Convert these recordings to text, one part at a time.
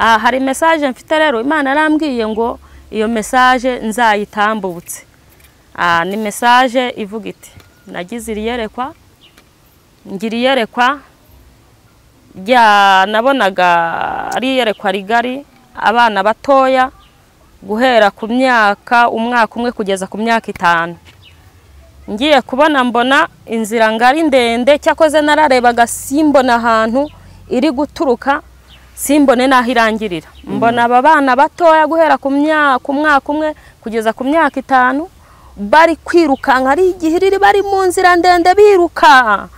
hari message mfite rero Imana arambwiye ngo iyo message nzayitambutse. Ni message ivuga iti nagize iriyerekwa ngiriyerekwa nabonaga ari iyerekwa rigari abana batoya guhera ku myaka umwaka umwe kugeza ku myaka 5. Ngiye kubona mbona inzira ngari ndende cyakoze nararebaga simbona ahantu iri guturuka simbone naho irangirira. Mbona aba bana batoya guhera ku mwaka umwe kugeza ku myaka 5 bari kwirukanka ari igihiriri bari mu nzira ndende biruka.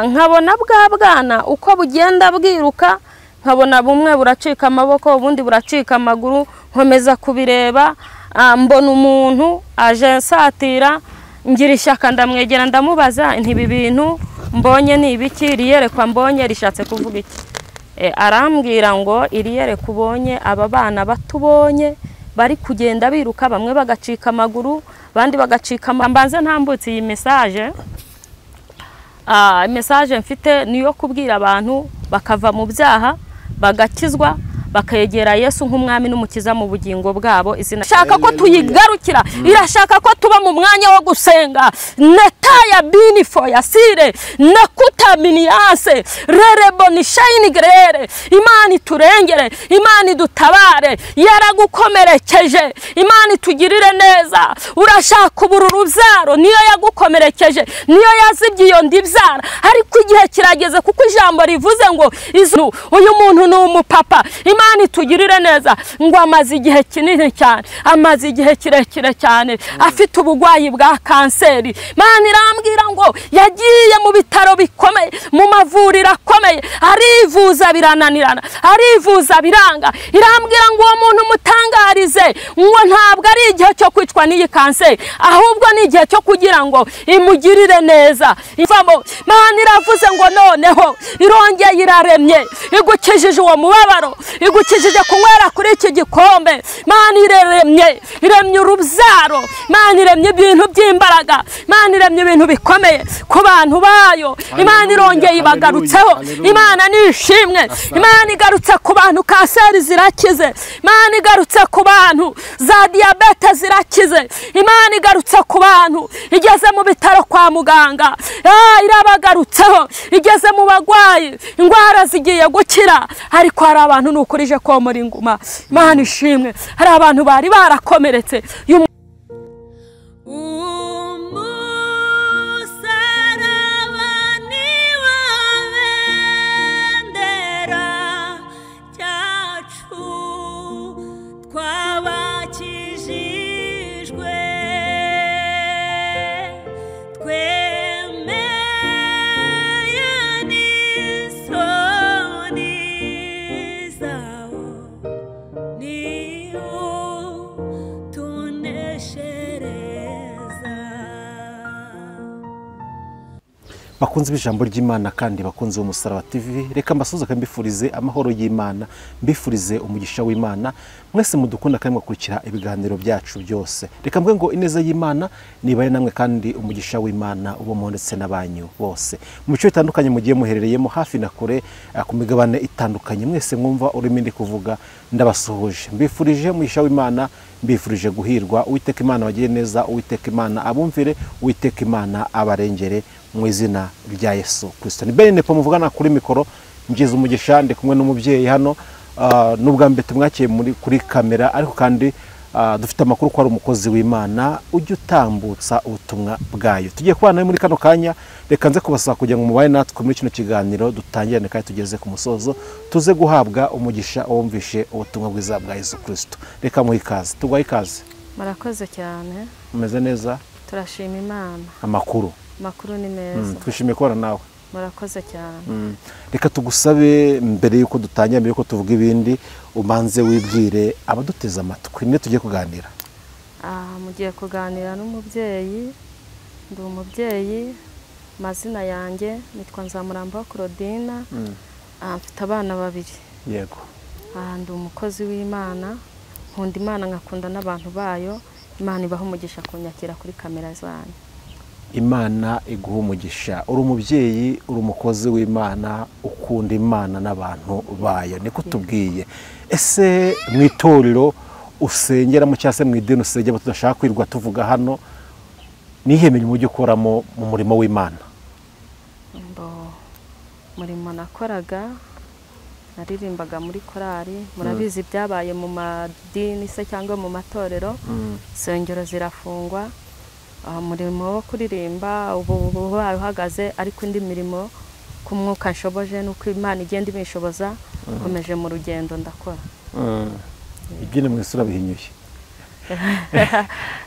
Nkabona bwana uko bugenda bwiruka nkabona bumwe buracika amaboko ubundi buracika amaguru nkomeza kubireba. Mbona umuntu aje nsatira ngira ishyaka ndamwegera ndamubaza ntibi bintu mbonye ni ibiki riyerekwa mbonye rishatse kuvuga iki. Arambwira ngo iriyerekwa ubonye aba bana batubonye bari kugenda biruka bamwe bagacika amaguru bandi bagacika mbanze ntambutse iyi message. Message mfite niyo kubwira abantu bakava mu byaha bagakizwa bakayegera Yesu nk'umwami n'umukiza mu bugingo bwabo. Izina shaka ko tuyigarukira irashaka ko tuba mu mwanya wo gusenga. Netaya binifo yasire nakutaminiase rerebo ni shine grere. Imana turengere Imana dutabare yaragukomerekeje Imana tugirire neza. Urashaka ubururubyaro niyo yagukomerekeje niyo yazibye iyo ndibyara ariko igihe kirageze kuko ijambo rivuze ngo izu uyu muntu ni umupapa Imana tugirire neza ngo amazi igihe kinini cyane amazi igihe kirekire cyane afite ubugwayi bwa kanseri. Imana irambwira ngo yagiye mu bitaro bikomeye mu mavuriro akomeye arivuza birananirana arivuza biranga. Irambwira ngo uwo muntu mutangarize ngo ntabwo ari igihe cyo kwicwa n'iyi kanseri ahubwo ni igihe cyo kugira ngo imugirire neza. Ivamo Imana iravuze ngo noneho irongeye iraremye igukijije uwo mubabaro igukijije kunywera kuri iki gikombe. Imana iremye urubyaro Imana iremye ibintu by'imbaraga Imana iremye ibintu bikomeye ku bantu bayo. Imana irongeye ibagarutseho Imana nishimwe. Imana igarutse ku bantu kanseri zirakize Imana igarutse ku bantu za diabete zirakize Imana igarutse ku bantu igeze mu bitaro kwa muganga irabagarutseho igeze mu bagwayi indwara zigiye gukira. Ariko hari abantu nukurije ko muri nguma Imana ishimwe hari abantu bari barakomeretse bakunze bijambo ry'Imana kandi bakunze umusaraba TV. Reka mbasuza kambifurize amahoro y'Imana mbifurize umugisha w'Imana mwese mudukunda kandi mwakurikira ibiganiro byacu byose. Reka mvuge ngo ineza y'Imana nibaye namwe kandi umugisha w'Imana ubo mu ndetse n'abanyu bose mu bice bitandukanye mugiye muherereyemo hafi na kure ku migabane itandukanye. Mwese mwumva urimo ndi kuvuga ndabasuhuje mbifurije umugisha w'Imana mbifurije guhirwa. Uwiteka Imana wagiye neza Uwiteka Imana abumvire Uwiteka Imana abarengere mu izina rya Yesu Kristo. Ni Benepo muvugana kuri mikoro ngize umugisha ndi kumwe n'umubyeyi hano nubwa mbere tumwakiye kuri kamera ariko kandi dufite amakuru ko ari umukozi w'Imana ujye utambutsa ubutumwa bwayo. Tugiye kubana muri kano kanya reka nze kubasaba kugira ngo mubaye natwe muri kino kiganiro dutangirane kandi tugeze ku musozo tuze guhabwa umugisha wumvishe ubutumwa bwiza bwa Yesu Kristo. Reka muhe ikaze tugwaye ikaze. Murakoze cyane. Umeze neza? Turashima Imana. Makuru ni meza. Twishimiye kubana nawe. Murakoze cyane. Reka tugusabe mbere yuko dutangira mbere yuko tuvuga ibindi umanze wibwire abaduteza amatwi ne tugiye kuganira. Mugiye kuganira n'umubyeyi ndi umubyeyi mazina yanjye nitwa Nzamuramba Claudine. Mfite abana 2. Yego. Ndi umukozi w'Imana nkunda Imana ngakunda n'abantu bayo. Imana ibaho umugisha kunyakira kuri kamera zanyu. Imana iguha umugisha, uri umubyeyi, uri umukozi w'Imana, ukunda Imana n'abantu bayo, niko tubwiye. Ese mu itorero usengeramo cyangwa se mu idini usengera tudashaka kwirwa tuvuga hano, nihe mirimo ujya ukoramo mu murimo w'Imana? Murimo nakoraga, naririmbaga muri korali, murabizi byabaye mu madini se cyangwa mu matorero, insengero zirafungwa, umurimo wo kuririmba ubu uhagaze, ariko indi mirimo ku mwuka nshoboje nuko Imana igenda ibishoboza, nkomeje mu rugendo ndakora. Ibyine mu isura bihinyuye.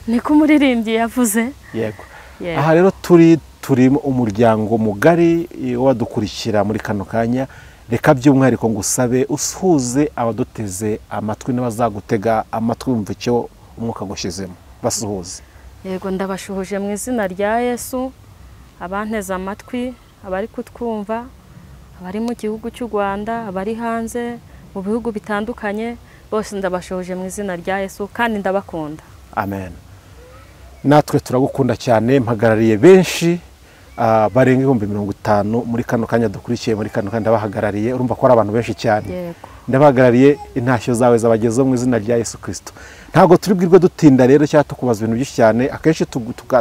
Niko umuririmbyi yavuze. Yego. Aha rero turi umuryango mugari wadukurikira muri kano kanya, reka by'umwihariko ngo usabe usuhuze abaduteze amatwi n'abazagutega amatwi bumva icyo umwuka gushyizemo, basuhuze. Yego, ndabashuhuje mu izina rya Yesu, abanteze amatwi, abari kutwumva, abari mu gihugu cy'u Rwanda, abari hanze mu bihugu bitandukanye, bose ndabashuhuje mu izina rya Yesu kandi ndabakunda. Amen. Natwe turagukunda cyane, mpagarariye benshi barenga 50,000 muri kano kanya dukurikiye, muri kano kanya ndabahagarariye, urumva ko ari abantu benshi cyane. Yego. Ndabahagarariye intashyo zawe zabagezeho mu izina rya Yesu Kristo. Ntabwo turi bwirwe dutinda rero cyangwa tukubaza ibintu byinshi cyane, akenshi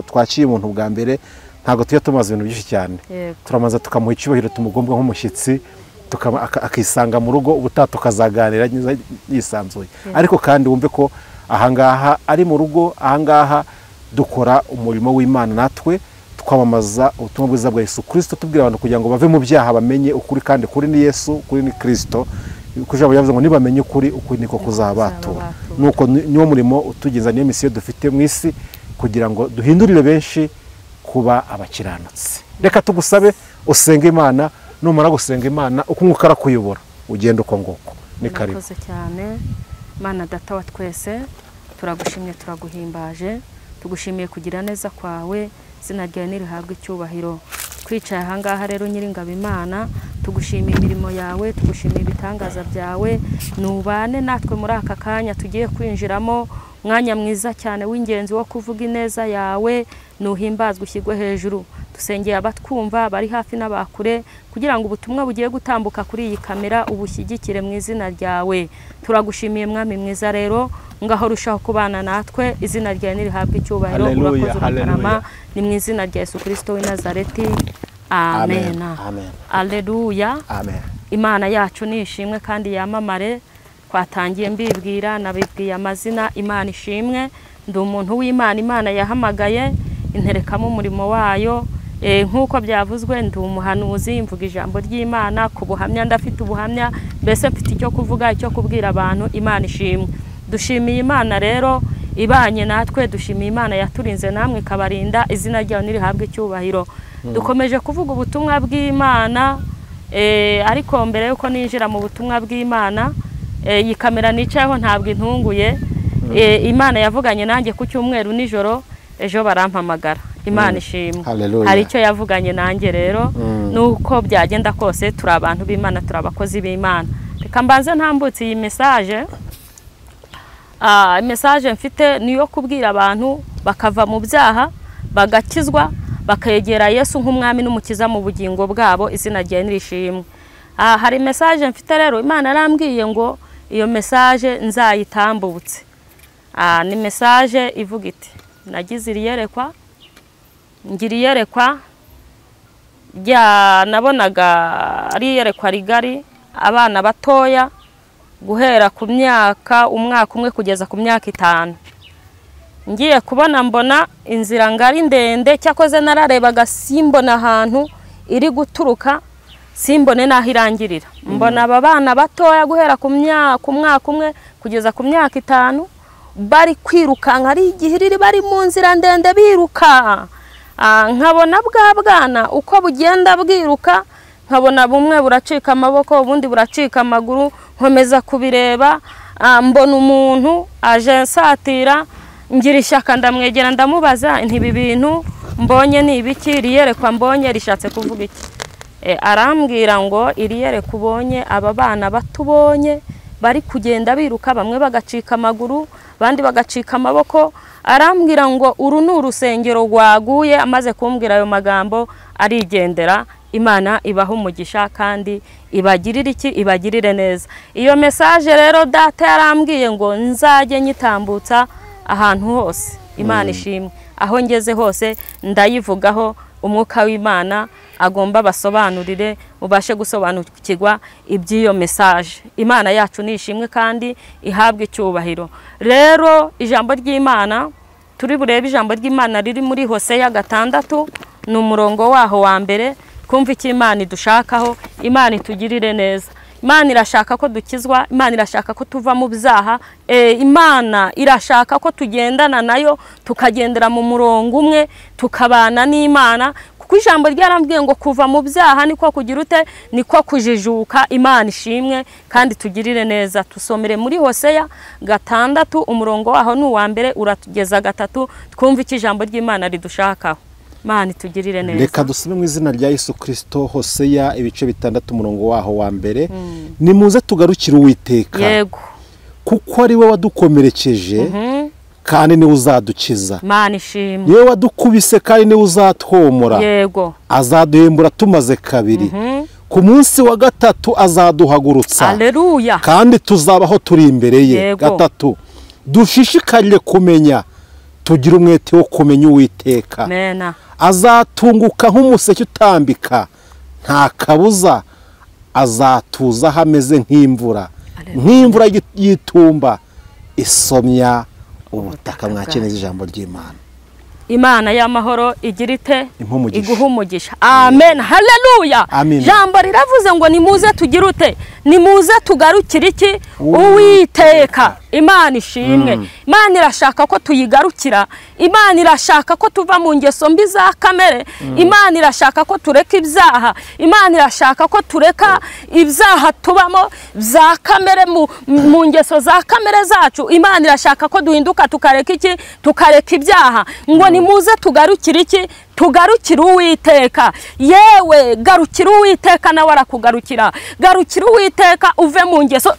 twakiye umuntu bwa mbere, ntabwo tujya tumaza ibintu byinshi cyane. Turamaza tukamuha icyubahiro, tumugombwa nk'umushyitsi, akisanga mu rugo, ubutaha tukazaganira yisanzuye. Ariko kandi wumve ko ahangaha ari mu rugo, ahangaha dukora umurimo w'Imana, natwe twamamaza ubutumwa bwiza bwa Yesu Kristo, tubwira abantu kugira ngo bave mu byaha, bamenye ukuri, kandi kuri ni Yesu, kuri ni Kristo. Kujabo yavuze ngo nibamenye ukuri, ukuri niko kuzabatura. Nuko niwo murimo utugeza, niyo misiyo dufite mu isi, kugira ngo duhindurire benshi kuba abakiranutsi. Reka tugusabe usenge Imana, numara gusenga Imana uko umwuka arakuyobora ugenda uko ngoko. Ni karibu. Murakoze cyane Mana data wa twese, turagushimye turaguhimbaje, tugushimiye kugira neza kwawe, izina ryawe nirihabwe icyubahiro. Twicaye ahangaha rero Nyiringabo Imana, tugushimiye imirimo yawe, tugushimiye ibitangaza byawe, nubane natwe muri aka kanya tugiye kwinjiramo, mwanya mwiza cyane w'ingenzi wo kuvuga ineza yawe, nuhimbazwe ushyirwe hejuru. Dusengeye abatwumva bari hafi n'abakure, kugira ngo ubutumwa bugiye gutambuka kuri iyi kamera ubushyigikire mu izina ryawe. Turagushimiye mwami mwiza rero, ngaho rushaho kubana natwe, izina ryawe nirihabwe icyubahiro. Urakoze urakarama, ni mu izina rya Yesu Kristo w'i Nazareti. Amen. Alleluya. Amen. Imana yacu nishimwe kandi yamamare. Twatangiye mbibwira, nabibwiye amazina. Imana ishimwe, ndi umuntu w'Imana, Imana yahamagaye interekamo umurimo wayo. Nk'uko byavuzwe, ndi umuhanuzi, mvuga ijambo ry'Imana, ku buhamya ndafite ubuhamya, mbese mfite icyo kuvuga, icyo kubwira abantu. Imana ishimwe. Dushimiye Imana rero ibanye natwe, dushimiye Imana yaturinze namwe ikabarinda, izina ryayo nirihabwe icyubahiro. Dukomeje kuvuga ubutumwa bw'Imana, ariko mbere yuko ninjira mu butumwa bw'Imana, iyi kamera nicayeho ntabwo intunguye. Imana yavuganye nanjye ku cyumweru nijoro, ejo barampamagara. Imana ishimwe. Hari icyo yavuganye nanjye rero, nuko byagenda kose turi abantu b'Imana, turi abakozi b'Imana. Reka mbanze ntambutse iyi message. Message mfite niyo kubwira abantu bakava mu byaha, bagakizwa, bakegera Yesu nk'umwami n'umukiza mu bugingo bwabo, izina ryawe nirishimwe. Hari message mfite rero, Imana arambwiye ngo iyo message nzayitambutse. Ni message ivuga iti: nagize iriyerekwa, ngiriyerekwa nabonaga ari iyerekwa rigari, abana batoya guhera ku myaka umwaka umwe kugeza ku myaka 5. Ngiye kubona mbona inzira ngari ndende, cyakoze nararebaga simbona ahantu iri guturuka, simbone naho irangirira. Mbona aba bana batoya guhera ku mwaka umwe kugeza ku myaka 5 bari kwirukanka, ari igihiriri bari mu nzira ndende biruka. Nkabona bwa bwana uko bugenda bwiruka, nkabona bumwe buracika amaboko, ubundi buracika amaguru, nkomeza kubireba. Mbona umuntu aje nsatira, ngira ishyaka ndamwegera ndamubaza nti ibi bintu mbonye ni ibiki, iriyerekwa mbonye rishatse kuvuga iki? Arambwira ngo iriyerekwa ubonye aba bana batubonye bari kugenda biruka, bamwe bagacika amaguru, abandi bagacika amaboko. Arambwira ngo uru ni urusengero rwaguye. Amaze kumbwira ayo magambo arigendera. Imana ibaha umugisha kandi ibagirire iki, ibagirire neza. Iyo message rero data yarambwiye ngo nzajye nyitambutsa ahantu hose. Imana ishimwe, aho ngeze hose ndayivugaho. Umwuka w'Imana agomba basobanurire, mubashe gusobanukirwa iby'iyo message. Imana yacu nishimwe kandi ihabwe icyubahiro. Rero ijambo ry'Imana turi burebe, ijambo ry'Imana riri muri Hoseya 6 ni umurongo waho wa mbere. Kumva iki Imana idushakaho. Imana itugirire neza. Imana irashaka ko dukizwa. Imana irashaka ko tuva mu byaha. Imana irashaka ko tugendana nayo, tukagendera mu murongo umwe, tukabana n'Imana. Kuko ijambo ryarambwiye ngo kuva mu byaha niko kugira ute, niko kujijuka. Imana ishimwe kandi tugirire neza. Tusomere muri Hoseya 6 umurongo waho ni uwa mbere uratugeza 3. Twumva iki ijambo ry'Imana ridushakaho. Imana itugirire neza. Reka dusome mu izina rya Yesu Kristo. Hoseya ibice 6 umurongo waho wa mbere. Nimuze tugarukire Uwiteka. Yego. Kuko ari we wadukomerekeje kandi niwe uzadukiza. Imana ishimwe. Niwe wadukubise kandi niwe uzatwomora. Yego. Azaduhembura tumaze kabiri. Ku munsi wa 3 azaduhagurutsa. Haleluya. Kandi tuzabaho turi imbere ye. 3 dushishikarire kumenya, tugira umwete wo kumenya Uwiteka. Amen. Azatunguka nk'umuseke utambika, nta kabuza azatuza hameze nk'imvura. Nk'imvura yitumba isomya ubutaka. Mwakeneza ijambo ry'Imana. Imana y'amahoro igira ite, iguha umugisha. Amen. Haleluya. Jambo riravuze ngo nimuze tugire ute, nimuze tugarukire iki, Uwiteka. Imana ishimwe. Imana irashaka ko tuyigarukira. Imana irashaka ko tuva mu ngeso mbi za kamere. Imana irashaka ko tureka ibyaha. Imana irashaka ko tureka ibyaha tubamo za kamere, mu ngeso za kamere zacu. Imana irashaka ko duhinduka tukareka iki, tukareka ibyaha. Ngo nimuze tugarukire iki, tugarukire Uwiteka. Yewe garukira Uwiteka nawe arakugarukira. Garukira Uwiteka uve mu ngeso.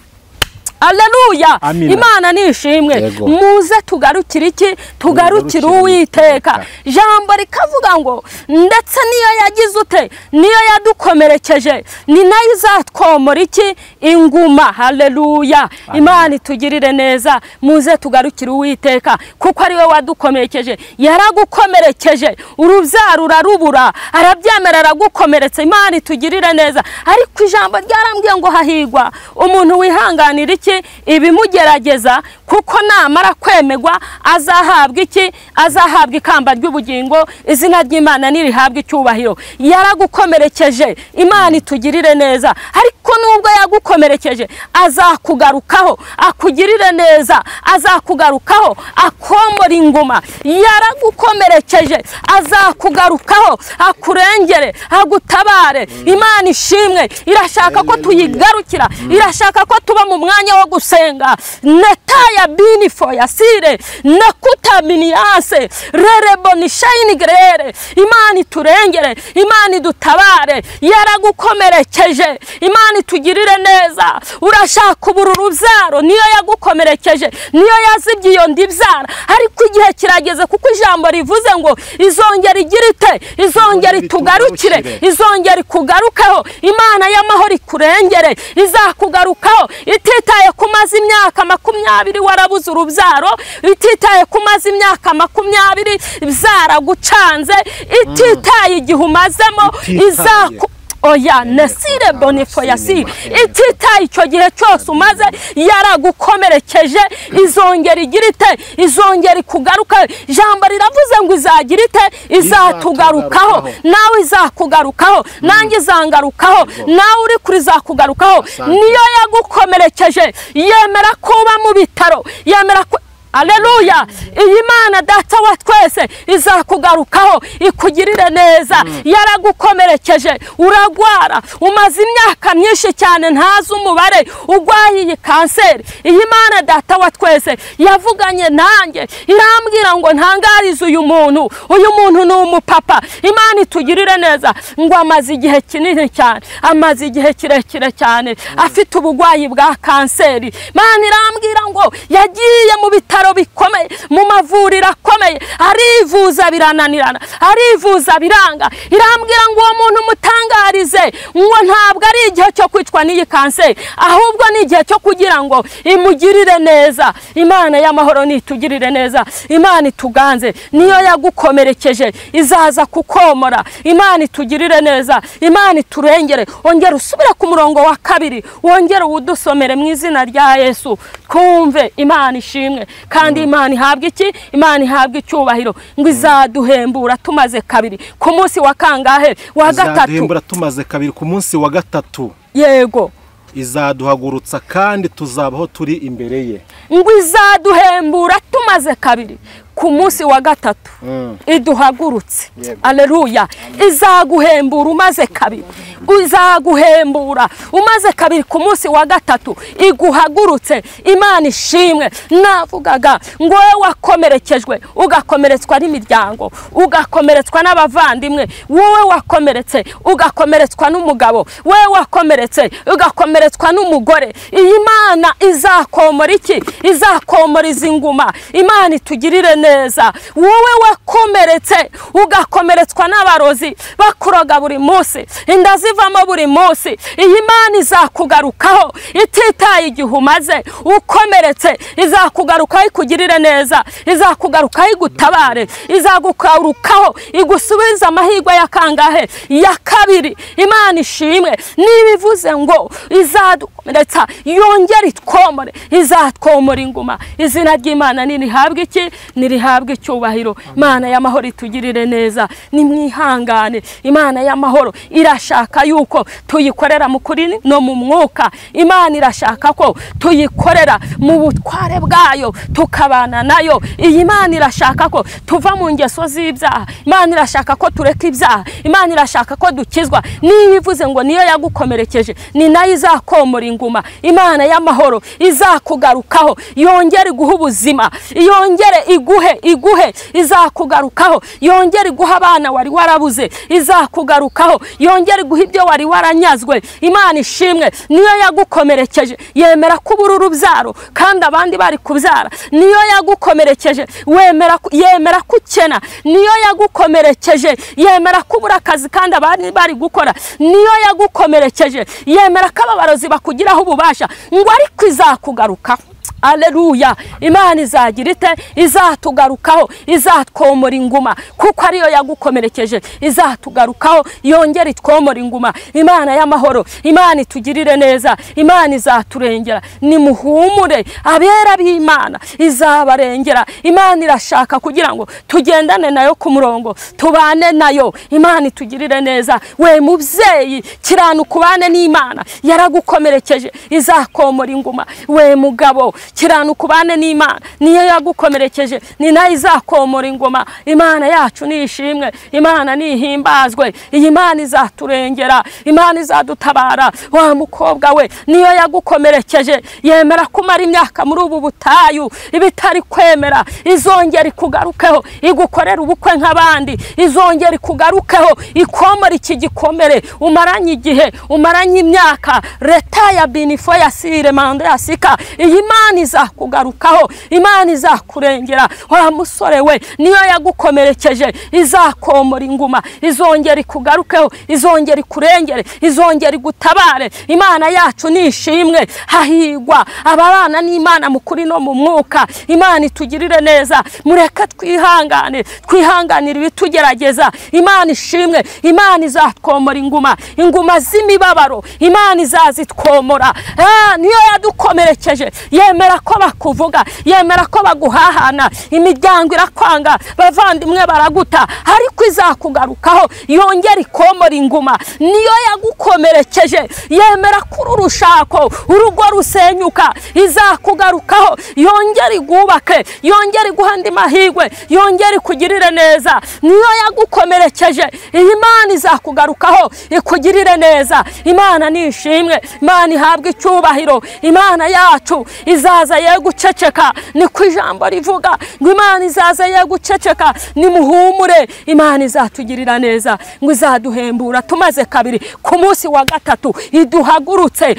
Haleluya. Imana nishimwe. Muze tugarukire iki, tugarukire Uwiteka. Jambo rikavuga ngo ndetse niyo yagize ute, niyo yadukomerekeje, ni nayo izatwomora iki, inguma. Haleluya. Imana itugirire neza. Muze tugarukire Uwiteka kuko ari we wadukomerekeje. Yaragukomerekeje, urubyaro urarubura, arabyemera aragukomeretse. Imana itugirire neza. Ariko ijambo ryarambwiye ngo hahigwa umuntu wihanganira iki, ibimugerageza, kuko namara kwemegwa azahabwa iki, azahabwa ikamba ry'ubugingo. Izina ry'Imana nirihabwa icyubahiro. Yaragukomerekeje. Imana itugirire neza. Ariko nubwo yagukomerekeje azakugarukaho, akugirire neza. Azakugarukaho akomora inguma. Yaragukomerekeje azakugarukaho, akurengere, agutabare. Imana ishimwe. Irashaka ko tuyigarukira. Irashaka ko tuba mu mwanya wo gusenga. Netaya binifo yasire nekutaminiase rerebo ni shayini grere. Imana iturengere, Imana idutabare. Yaragukomerekeje. Imana itugirire neza. Urashaka ubura urubyaro, niyo yagukomerekeje, niyo yazibye iyo ndibyara. Ariko igihe kirageze kuko ijambo rivuze ngo izongera igira ite, izongera itugarukire, izongera ikugarukeho. Imana y'amahoro ikurengere, izakugarukaho ititaye kumaze imyaka 20 warabuze urubyaro, ititaye kumaze imyaka 20 zaragucanze, ititaye igihe umazemo izaku oya nesire bonifo yasire. Ititaye icyo gihe cyose umaze yaragukomerekeje, izongera igira ite, izongera ikugaruka. Jambo riravuze ngo izagira ite, izatugarukaho. Nawe izakugarukaho, nanjye izangarukaho, nawe uri kuri izakugarukaho. Niyo yagukomerekeje yemera kuba mu bitaro, yemera ko Haleluya. Iyi Mana data wa twese izakugarukaho, ikugirire neza. Yaragukomerekeje, uragwara, umaze imyaka myinshi cyane ntazi umubare, ugwaye iyi kanseri. Iyi Mana data wa twese yavuganye nanjye, irambwira ngo ntangarize uyu muntu ni umupapa. Imana itugirire neza. Ngo amaze igihe kinini cyane, amaze igihe kirekire cyane afite ubugwayi bwa kanseri. Imana irambwira ngo yagiye mu bitaro bitaro bikomeye, mu mavuriro akomeye, arivuza birananirana, arivuza biranga. Irambwira ngo uwo muntu mutangarize ngo ntabwo ari igihe cyo kwicwa n'iyi kanseri, ahubwo ni igihe cyo kugira ngo imugirire neza. Imana y'amahoro nitugirire neza, Imana ituganze. Niyo yagukomerekeje izaza kukomora. Imana itugirire neza, Imana iturengere. Ongera usubire ku murongo wa 2, wongere udusomere mu izina rya Yesu, twumve. Imana ishimwe kandi Imana ihabwe iki? Imana ihabwe icyubahiro. Ngo izaduhembura tumaze 2 ku munsi wa kangahe? Wa 3. izaduhembura tumaze 2 ku munsi wa 3. Yego. Izaduhagurutsa kandi tuzabaho turi imbere ye. Ngo izaduhembura tumaze 2 ku munsi wa 3 iduhagurutse. Aleluya. Izaguhembura umaze 2, izaguhembura umaze 2 ku munsi wa 3 iguhagurutse. Imana ishimwe. Navugaga ngo wowe wakomerekejwe, ugakomeretswa n'imiryango, ugakomeretswa n'abavandimwe, wowe wakomeretse ugakomeretswa n'umugabo, wowe wakomeretse ugakomeretswa n'umugore, iyi Imana izakomora iki? Izakomora izi nguma. Imana itugirire neza. Wowe wakomeretse ugakomeretswa n'abarozi bakuroga buri munsi, inda zivamo buri munsi, iyi Imana izakugarukaho ititaye igihe umaze ukomeretse. Izakugarukaho ikugirire neza, izakugarukaho igutabare, izagukarukaho igusubiza amahirwe ya kangahe? Ya 2. Imana ishimwe. Nibivuze ngo izadukomeretsa yongere itwomore, izatwomora inguma. Izina ry'Imana nirihabwe iki? Nirihabwe icyubahiro. Imana y'amahoro itugirire neza. Nimwihangane. Imana y'amahoro irashaka yuko tuyikorera mu kuri no mu mwuka. Imana irashaka ko tuyikorera mu butware bwayo, tukabana nayo. Iyi Imana irashaka ko tuva mu ngeso z'ibyaha. Imana irashaka ko tureka ibyaha. Imana irashaka ko dukizwa. Nibivuze ngo niyo yagukomerekeje, ni nayo izakomora inguma. Imana y'amahoro izakugarukaho, yongere guha ubuzima, yongere iguhe, izakugarukaho, yongere guha abana wari warabuze, izakugarukaho, yongere guha ibyo wari waranyazwe. Imana ishimwe. Niyo yagukomerekeje, yemera kubura urubyaro kandi abandi bari kubyara. Niyo yagukomerekeje, yemera kukena. Niyo yagukomerekeje, yemera kubura akazi kandi abandi bari gukora. Niyo yagukomerekeje, yemera ko ababarozi bakugiraho ububasha, ngo ariko izakugarukaho. Aleluya. Imana izagira ite? Izatugarukaho, izatwomora inguma, kuko ariyo yagukomerekeje. Izatugarukaho, yongere itwomora inguma. Imana y'amahoro, Imana itugirire neza, Imana izaturengera. Nimuhumure, abera b'Imana izabarengera. Imana irashaka kugira ngo tugendane nayo ku murongo, tubane nayo. Imana itugirire neza. We mubyeyi, kiranuka ubane n'Imana, yaragukomerekeje, izakomora inguma. We mugabo, kiranuka ubane n'Imana, niyo yagukomerekeje, ni nayo izakomora ingoma. Imana yacu nishimwe, Imana nihimbazwe. Iyi Imana izaturengera, Imana izadutabara. Wa mukobwa we, niyo yagukomerekeje, yemera kumara imyaka muri ubu butayu ibitari kwemera, izongera ikugarukeho, igukorera ubukwe nk'abandi, izongera ikugarukeho, ikomora iki gikomere umaranye igihe, umaranye imyaka. Leta ya binifo ya sire mande ya sika. Iyi Imana izakugarukaho, Imana izakurengera. Wa musore we, niyo yagukomerekeje, izakomora inguma, izongera ikugarukeho, izongera ikurengere, izongera igutabare. Imana yacu nishimwe. Hahigwa ababana n'Imana mu kuri no mu mwuka. Imana itugirire neza. Mureke twihangane, twihanganira ibitugerageza. Imana ishimwe. Imana izatwomora inguma, inguma z'imibabaro. Imana izazitwomora. Niyo yadukomerekeje, yemera ko bakuvuga, yemera ko baguhahana, imiryango irakwanga, bavandimwe baraguta, ariko izakugarukaho, yongera ikomora inguma. Niyo yagukomerekeje, yemera kuri urushako urugo rusenyuka, izakugarukaho, yongera igubake, yongera iguhandi mahigwe, yongera ikugirire neza. Niyo yagukomerekeje, iyi Imana izakugarukaho, ikugirire neza. Imana nishimwe. Imana ihabwe icyubahiro. Imana yacu iza izaza ye guceceka, niko ijambo rivuga ngo Imana izaza ye guceceka. Nimuhumure, Imana izatugirira neza, ngo izaduhembura. Tumaze kabiri ku munsi wa gatatu iduhagurutse,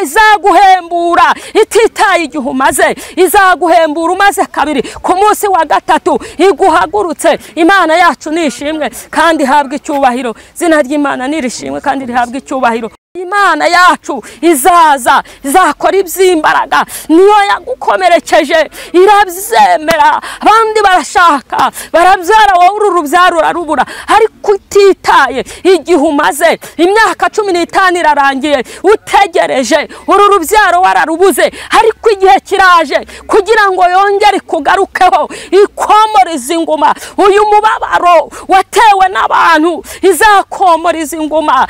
izaguhembura ititaye igihe umaze, izaguhembura umaze kabiri ku munsi wa gatatu iguhagurutse. Imana yacu nishimwe kandi ihabwe icyubahiro, izina ry'Imana nirishimwe kandi rihabwe icyubahiro. Imana yacu izaza, izakora iby'imbaraga, niyo yagukomerekeje irabyemera. Abandi barashaka barabyara, wowe uru rubyaro urarubura, ariko utitaye igihe umaze. Imyaka 15 irarangiye utegereje, uru rubyaro wararubuze, ariko igihe kiraje kugira ngo yongere kugarukeho, ikomoriza inguma. Uyu mubabaro watewe n'abantu izakomoriza inguma.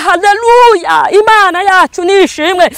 Haleluya! Imana yacu nishimwe.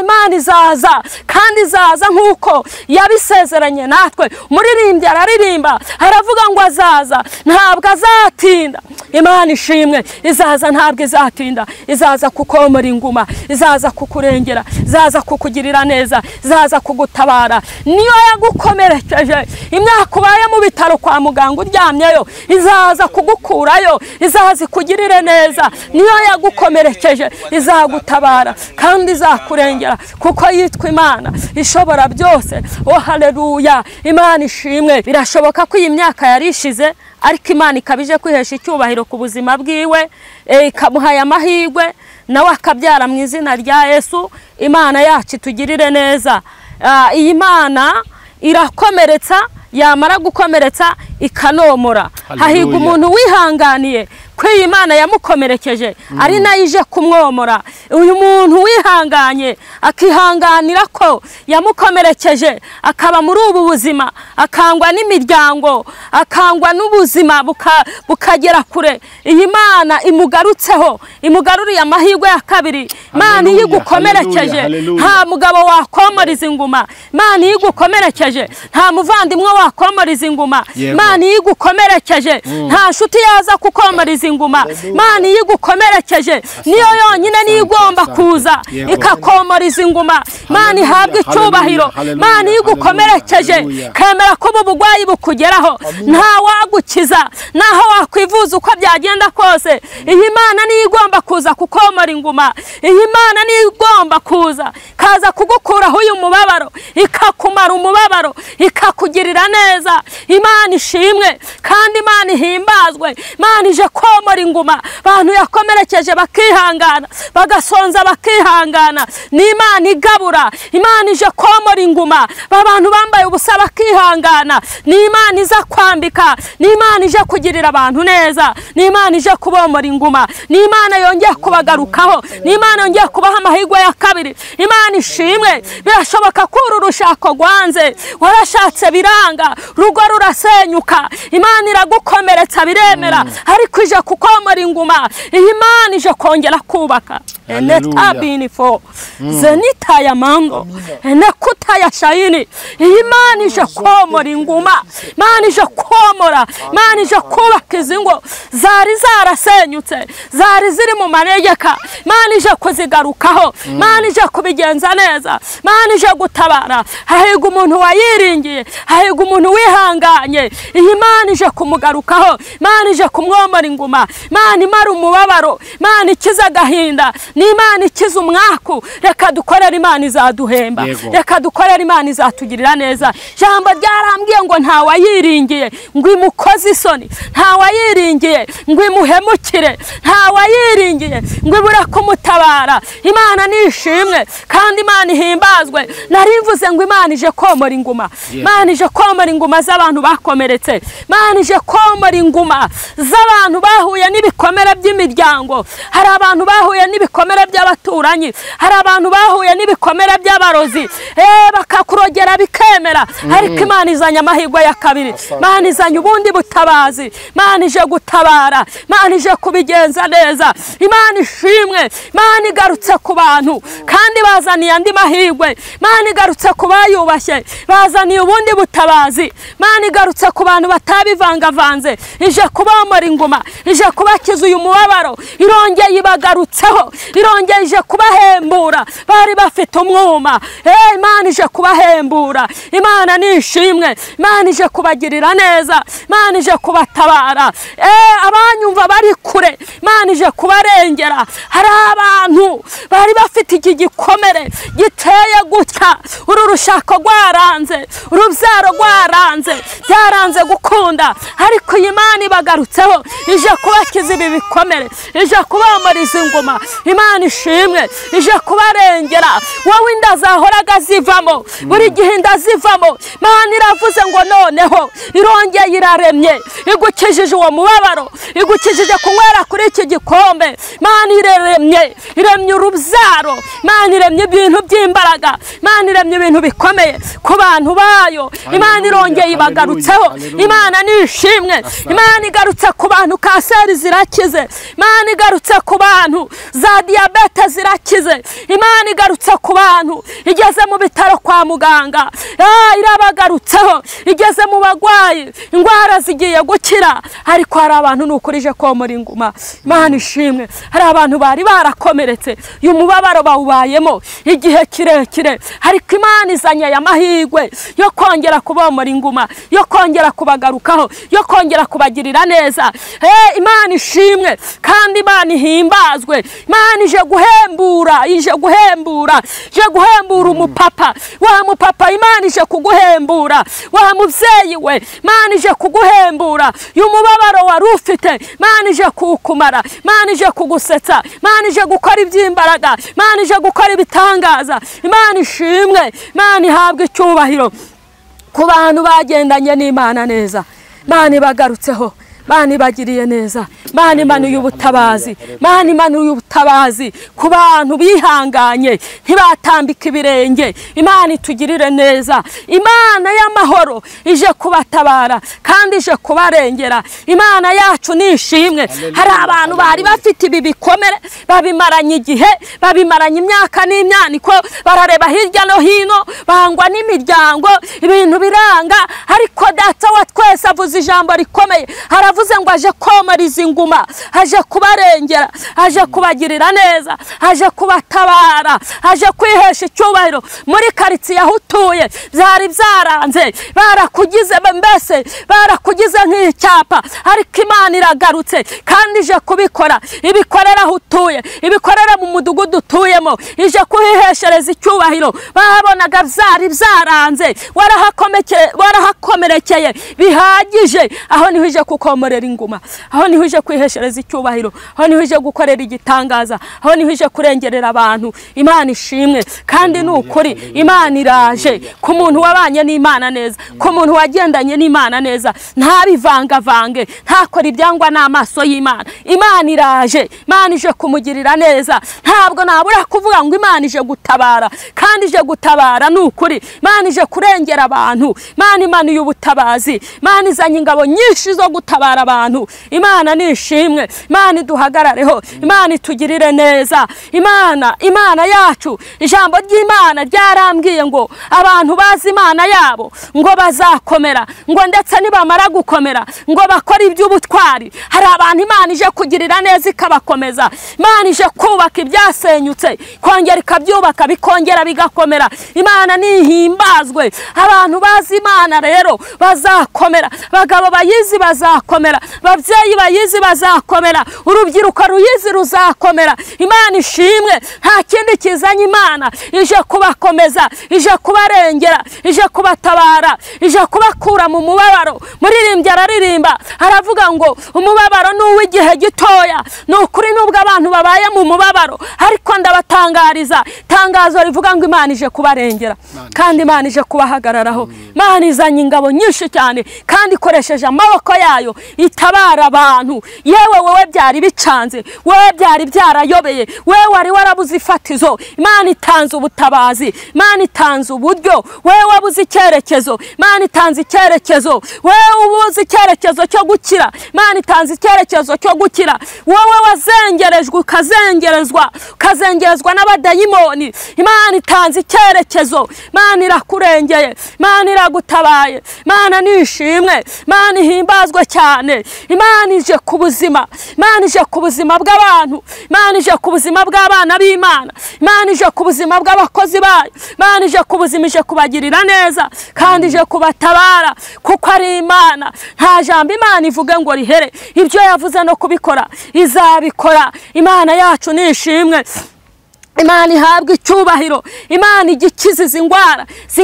Imana izaza kandi izaza nkuko yabisezeranye natwe. Umuririmbyi araririmba aravuga ngo azaza ntabwo azatinda. Imana ishimwe, izaza ntabwo izatinda, izaza kukomora inguma, izaza kukurengera, izaza kukugirira neza, izaza kugutabara. Niyo yagukomerekeje imyaka ubaye mu bitaro kwa muganga uryamyeyo, izaza kugukurayo, izaza kugirire neza. Niyo yagukomerekeje izagutabara kandi izakurengera, kuko yitwa Imana ishobora byose. Haleluya, Imana ishimwe. Birashoboka ko iyi myaka yarishize, ariko Imana ikabije kwihesha icyubahiro ku buzima bwiwe, ikamuhaye amahirwe nawe akabyara mu izina rya Yesu. Imana yacu itugirire neza. Iyi Mana irakomeretsa, yamara gukomeretsa ikanomora. Hahirwa umuntu wihanganiye ko iyi Mana yamukomerekeje ari nayo ije kumwomora. Uyu muntu wihanganye akihanganira ko yamukomerekeje, akaba muri ubu buzima, akangwa n'imiryango, akangwa n'ubuzima bukagera kure, iyi Mana imugarutseho, imugaruriye amahirwe ya kabiri. Imana igukomerekeje nta mugabo wakomoriza inguma, Imana igukomerekeje nta muvandimwe wakomoriza inguma, Imana igukomerekeje nta nshuti yaza kukomoriza inguma. Imana igukomerekeje niyo yonyine niyo igomba kuza ikakomoriza inguma. Imana ihabwe icyubahiro. Imana igukomerekeje kemera ko ubu bugwayi bukugeraho, nta wagukiza naho wakwivuza uko byagenda kose. Iyi Mana niyo igomba kuza kukomora inguma, iyi Mana niyo igomba kuza kaza kugukuraho uyu mubabaro, ikakumara umubabaro, ikakugirira neza. Imana ishimwe kandi Imana ihimbazwe. Imana ije komora inguma, abantu yakomerekeje bakihangana, bagasonza bakihangana. Ni Imana igabura, Imana ije komora inguma, abantu bambaye ubusa bakihangana. Ni Imana iza kwambika, ni Imana ije kugirira abantu neza, ni Imana ije kubomora inguma, ni Imana yongeye kubagarukaho, ni Imana yongeye kubaha amahirwe ya kabiri. Imana ishimwe. Birashoboka ko uru rushako rwanze, warashatse biranga, rugo rurasenyuka, Imana iragukomeretsa biremera, ariko ije kukomora inguma. Iyi Mana ije kongera kubaka. Netabinifo zenita ya mango nekuta ya shayini. Iyi Mana ije komora inguma, Imana ije komora, Imana ije kubaka izingo zari zarasenyutse, zari ziri mu manegeka. Imana ije kuzigarukaho, Imana ije kubigenza neza, Imana ije gutabara. Hahirwa umuntu wayiringiye, hahirwa umuntu wihanganye. Iyi Mana ije kumugarukaho, Imana ije kumwomora inguma, Imana imara umubabaro, Imana ikiza agahinda, ni Imana ikiza umwaku. Reka dukorere, Imana izaduhemba, reka dukorere, Imana izatugirira neza. Jambo ryarambwiye ngo nta wayiringiye ngo imukoze isoni, nta wayiringiye ngo imuhemukire, nta wayiringiye ngo ibura kumutabara. Imana nishimwe kandi Imana ihimbazwe. Narimvuze ngo Imana ije komora inguma, Imana ije komora inguma z'abantu bakomeretse, Imana ije komora inguma z'abantu bahuye n'ibikomere by'imiryango. Hari abantu bahuye n'ibikomere by'abaturanyi, hari abantu bahuye n'ibikomere by'abarozi, bakakurogera bikemera, ariko Imana izanye amahirwe ya kabiri, Imana izanye ubundi ubutabazi, Imana ije gutabara, Imana ije kubigenza neza. Imana ishimwe, Imana igarutse ku bantu kandi bazaniye andi mahirwe. Imana igarutse ku bayubashye, bazaniye ubundi butabazi. Imana igarutse ku bantu batabivangavanze, ije kubomora inguma, ije kubakiza uyu mubabaro, irongeye ibagarutseho, irongeye ije kubahembura. Bari bafite umwuma, Imana ije kubahembura. Imana nishimwe, Imana ije kubagirira neza, Imana ije kubatabara. Abanyumva bari kure, Imana ije kubarengera. Hari abantu bari bafite iki gikomere giteye gutya, uru rushako rwaranze, urubyaro rwaranze, byaranze gukunda, ariko iyi Imana ibagarutseho, ije kubakiza ibi bikomere, ije kubamariza inguma. Imana ishimwe, ije kubarengera. Wowe inda zahoraga zivamo, buri gihe inda zivamo, Imana iravuze ngo noneho irongeye iraremye, igukijije uwo mubabaro, igukijije kunywera kuri iki gikombe. Imana iremye urubyaro, Imana iremye ibintu by'imbaraga, Imana iremye ibintu bikomeye ku bantu bayo. Imana irongeye ibagarutseho. Imana nishimwe, Imana igarutse ku bantu kanseri zirakize, Imana igarutse ku bantu za diyabete zirakize, Imana igarutse ku bantu igeze mu bitaro kwa muganga, irabagarutseho, igeze mu bagwayi indwara zigiye gukira. Ariko hari abantu nukurije komora inguma. Imana ishimwe, hari abantu bari barakomeretse, uyu mubabaro bawubayemo igihe kirekire, ariko Imana izanye aya mahirwe yo kongera kubomora inguma, yo kongera kubagarukaho, yo kongera kubagirira neza. Imana ishimwe kandi Imana ihimbazwe. Imana ije guhembura, ije guhembura, ije guhembura umupapa. Wa mupapa Imana ije kuguhembura, wa mubyeyi we Imana ije kuguhembura. Uyu mubabaro wari ufite Imana ije kukumara, Imana ije kugusetsa, Imana ije gukora iby'imbaraga, Imana ije gukora ibitangaza. Imana ishimwe, Imana ihabwe icyubahiro ku bantu bagendanye n'Imana neza. Imana ibagarutseho, Imana ibagiriye neza, Imana imanuye ubutabazi, Imana imanuye ubutabazi ku bantu bihanganye ntibatambika ibirenge. Imana itugirire neza. Imana y'amahoro ije kubatabara kandi ije kubarengera. Imana yacu nishimwe. Hari abantu bari bafite ibi bikomere, babimaranye igihe, babimaranye imyaka n'imyaniko, barareba hirya no hino, bangwa n'imiryango, ibintu biranga, ariko Data wa twese avuze ijambo rikomeye. Aravuze ngo aje komariza inguma, aje kubarengera, aje kubagirira neza, aje kubatabara, aje kwihesha icyubahiro. Muri karitsiye aho utuye byari byaranze, barakugize mbese barakugize nk'icyapa, ariko Imana iragarutse kandi ije kubikora. Ibikorera aho utuye, ibikorera mu mudugudu utuyemo, ije kuhiheshereza icyubahiro. Babonaga byari byaranze, warahakomerekeye bihagije, aho niho ije kukomorera inguma, aho niho ije kwiheshereza icyubahiro, aho niho ije gukorera igitangaza, aho niho ije kurengerera abantu. Imana ishimwe kandi n'ukuri Imana iraje ku muntu wabanye n'Imana neza, ku muntu wagendanye n'Imana neza, ntabivangavange, ntakora ibyangwa n'amaso y'Imana. Imana iraje, Imana ije kumugirira neza. Ntabwo nabura kuvuga ngo Imana ije gutabara, kandi ije gutabara n'ukuri. Imana ije kurengera abantu, Imana imanuye ubutabazi, Imana izanye ingabo nyinshi zo gutabara abantu. Imana nishimwe, Imana iduhagarareho, Imana itugirire neza. Imana yacu, ijambo ry'Imana ryarambwiye ngo abantu bazi Imana yabo ngo bazakomera, ngo ndetse nibamara gukomera ngo bakora iby'ubutwari. Hari abantu Imana ije kugirira neza ikabakomeza. Imana ije kubaka ibyasenyutse, kongera ikabyubaka bikongera bigakomera. Imana nihimbazwe. Abantu bazi Imana rero bazakomera, bagabo bayizi bazakomera, babyeyi bayizi bazakomera, urubyiruko ruyizi ruzakomera. Imana ishimwe. Nta kindi kizanye Imana ije kubakomeza, ije kubarengera, ije kubatabara, ije kubakura mu mubabaro. Muririmbyi araririmba aravuga ngo umubabaro ni uw'igihe gitoya. Ni ukuri nubwo abantu babaye mu mubabaro, ariko ndabatangariza itangazo rivuga ngo Imana ije kubarengera kandi Imana ije kubahagararaho. Imana izanye ingabo nyinshi cyane kandi ikoresheje amaboko yayo, itabara abantu. Yewe wowe byari bicanze, wowe byari byarayobeye, wowe wari warabuze ifatizo, Imana itanze ubutabazi, Imana itanze uburyo, wowe wabuze icyerekezo, Imana itanze icyerekezo, wowe ubuze icyerekezo cyo gukira, Imana itanze icyerekezo cyo gukira, wowe wazengerejwe ukazengerezwa n'abadayimoni, Imana itanze icyerekezo, Imana irakurengeye, Imana iragutabaye, Imana nishimwe, Imana ihimbazwe cyane, Imana ije ku buzima, Imana ije ku buzima bw'abantu, Imana ije ku buzima bw'abana b'Imana, Imana ije ku buzima bw'abakozi bayo, Imana ije ku buzima, ije kubagirira neza kandi ije kubatabara, kuko ari Imana. Nta jambo Imana ivuge ngo rihere, ibyo yavuze no kubikora izabikora. Imana yacu nishimwe, Imana ihabwa icyubahiro, Imana igikiza izi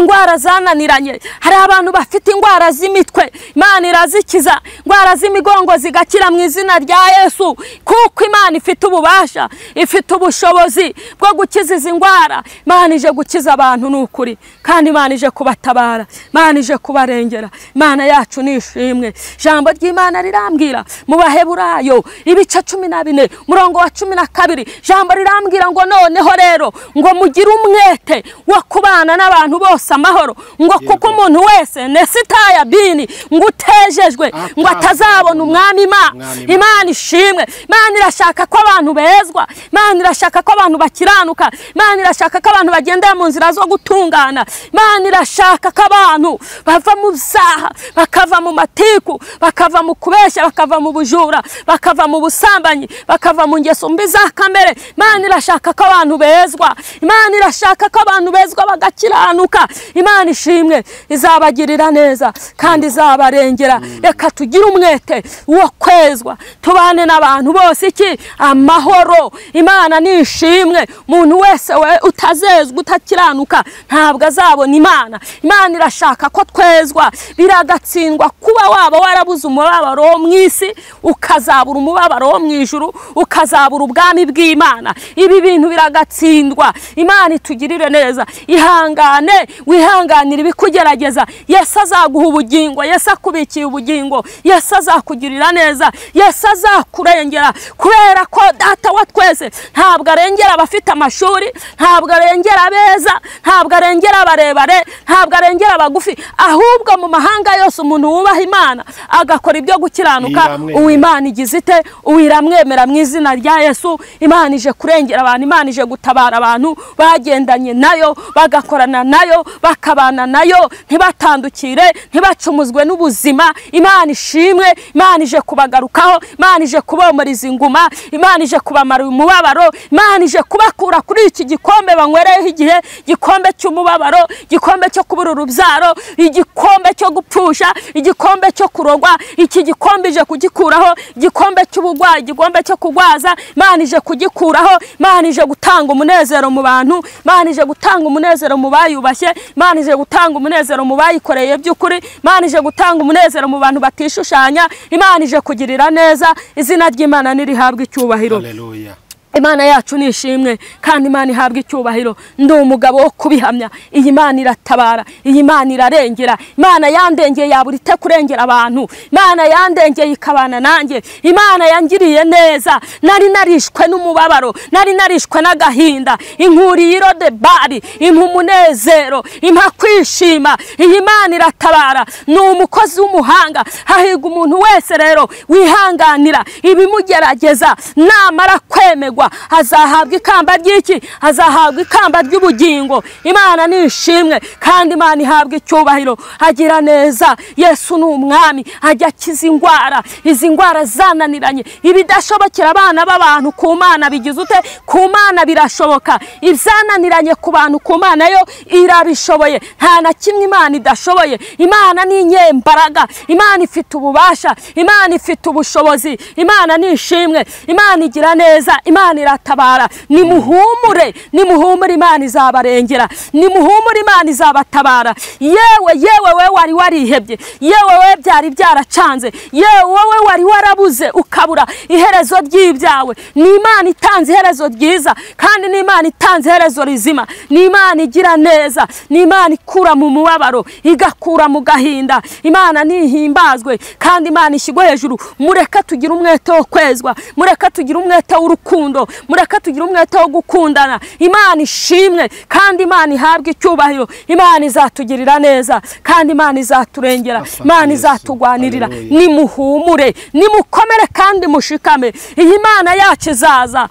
ndwara zananiranye. Hari abantu bafite indwara z'imitwe, Imana irazikiza, indwara z'imigongo zigakira mu izina rya Yesu, kuko Imana ifite ububasha, ifite ubushobozi bwo gukiza izi ndwara. Imana ije gukiza abantu n'ukuri, kandi Imana ije kubatabara, Imana ije kubarengera. Imana yacu nishimwe. Ijambo ry'Imana rirambwira mu Baheburayo ibice 14 umurongo wa 12, ijambo rirambwira ngo none rero ngo mugire umwete wo kubana n'abantu bose amahoro, ngo kuko umuntu wese nesitaya bini ngo utejejwe ngo atazabona umwami Imana. Imana ishimwe. Imana irashaka ko abantu bezwa, Imana irashaka ko abantu bakiranuka, Imana irashaka ko abantu bagendera mu nzira zo gutungana, Imana irashaka ko abantu bava mu byaha, bakava mu matiku, bakava mu kubeshya, bakava mu bujura, bakava mu busambanyi, bakava mu ngeso mbi za kamere. Imana irashaka ko abantu bezwa, Imana irashaka ko abantu bezwa bagakiranuka. Imana ishimwe, izabagirira neza kandi izabarengera. Reka tugire umwete wo kwezwa, tubane n'abantu bose iki amahoro. Imana nishimwe. Umuntu wese we utazezwa, utakiranuka, ntabwo azabona Imana. Imana irashaka ko twezwa. Biragatsindwa kuba waba warabuze umubabaro wo mu isi, ukazabura umubabaro wo mu ijuru, ukazabura ubwami bw'Imana. Ibi bintu biragatsindwa. Imana itugirire neza. Ihangane, wihanganira ibikugerageza. Yesu azaguha ubugingo, Yesu akubikiye ubugingo, Yesu azakugirira neza, Yesu azakurengera, kubera ko Data wa twese ntabwo arengera abafite amashuri, ntabwo arengera abeza, ntabwo arengera abarebare, ntabwo arengera abagufi, ahubwo mu mahanga yose umuntu wubaha Imana agakora ibyo gukiranuka, uw'Imana igize ite, uwiramwemera mu izina rya Yesu. Imana ije kurengera abantu, Imana ije gutabara abantu bagendanye nayo, bagakorana nayo, bakabana nayo, ntibatandukire, ntibacumuzwe n'ubuzima. Imana ishimwe. Imana ije kubagarukaho, Imana ije kubomoriza inguma, Imana ije kubamara umubabaro, Imana ije kubakura kuri iki gikombe banywereho igihe, igikombe cy'umubabaro, igikombe cyo kubura urubyaro, igikombe cyo gupfusha, igikombe cyo kurogwa. Iki gikombe ije kugikuraho, igikombe cy'ubugwayi, igikombe cyo kugwaza, Imana ije kugikuraho. Imana ije gutanga umunezero mu bantu, Imana ije gutanga umunezero mu bayubashye, Imana ije gutanga umunezero mu bayikoreye by'ukuri, Imana ije gutanga umunezero mu bantu batishushanya. Imana ije kugirira neza. Izina ry'Imana nirihabwa icyubahiro. Haleluya. Imana yacu nishimwe kandi Imana ihabwa icyubahiro. Ndi umugabo wo kubihamya. Iyi Imana iratabara, iyi Imana irarengera. Imana yandengeye yabura ite kurengera abantu, Imana yandengeye ikabana nanjye, Imana yangiriye neza. Nari narishwe n'umubabaro, nari narishwe n'agahinda, inkuriye Irodebari, impa umunezero, impa kwishima. Iyi Imana iratabara. Ni umukozi w'umuhanga. Hahirwa umuntu wese rero wihanganira ibimugerageza, namara kwemegwa azahabwa ikamba ry'iki, azahabwa ikamba ry'ubugingo. Imana nishimwe kandi Imana ihabwa icyubahiro. Agira neza. Yesu ni umwami, ajya akiza indwara, izi ndwara zananiranye, ibidashobokera abana b'abantu ku Mana bigize ute, ku Mana birashoboka. Ibyananiranye ku bantu ku Mana yo irabishoboye. Nta na kimwe Imana idashoboye. Imana ni inyembaraga, Imana ifite ububasha, Imana ifite ubushobozi. Imana nishimwe. Imana igira neza. Imana Imana iratabara. Nimuhumure, nimuhumure, Imana izabarengera. Nimuhumure, Imana izabatabara. Yewe we wari warihebye, yewe we byari byaracanze, yewe wowe wari warabuze ukabura iherezo ry'ibyawe, ni Imana itanze iherezo ryiza, kandi ni Imana itanze iherezo rizima. Ni Imana igira neza, ni Imana ikura mu mubabaro, igakura mu gahinda. Imana nihimbazwe kandi Imana ishyirwe hejuru. Mureka tugira umwete wo kwezwa, mureka tugira umwete w'urukundo, mureka tugira umwete wo gukundana. Imana ishimwe kandi Imana ihabwe icyubahiro. Imana izatugirira neza kandi Imana izaturengera, Imana izatugwanirira. Nimuhumure, nimukomere kandi mushikame. Iyi Imana yacu izaza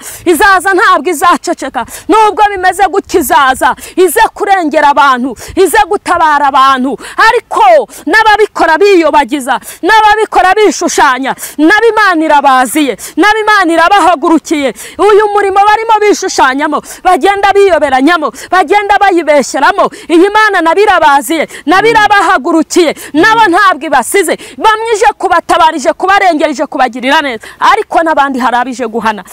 ntabwo izaceceka. Nubwo bimeze gukizaza, ize kurengera abantu, ize gutabara abantu, ariko n'ababikora biyobagiza, n'ababikora bishushanya, n'Imana irabaziye, n'Imana irabahagurukiye. Uyu murimo barimo bishushanyamo, bagenda biyoberanyamo, bagenda bayibesheramo, iyi Imana nabirabaziye, nabirabahagurukiye. Nabo ntabwo ibasize, bamwije kubatabarije, kubarengereje, kubagirira neza, ariko n'abandi harabije guhana,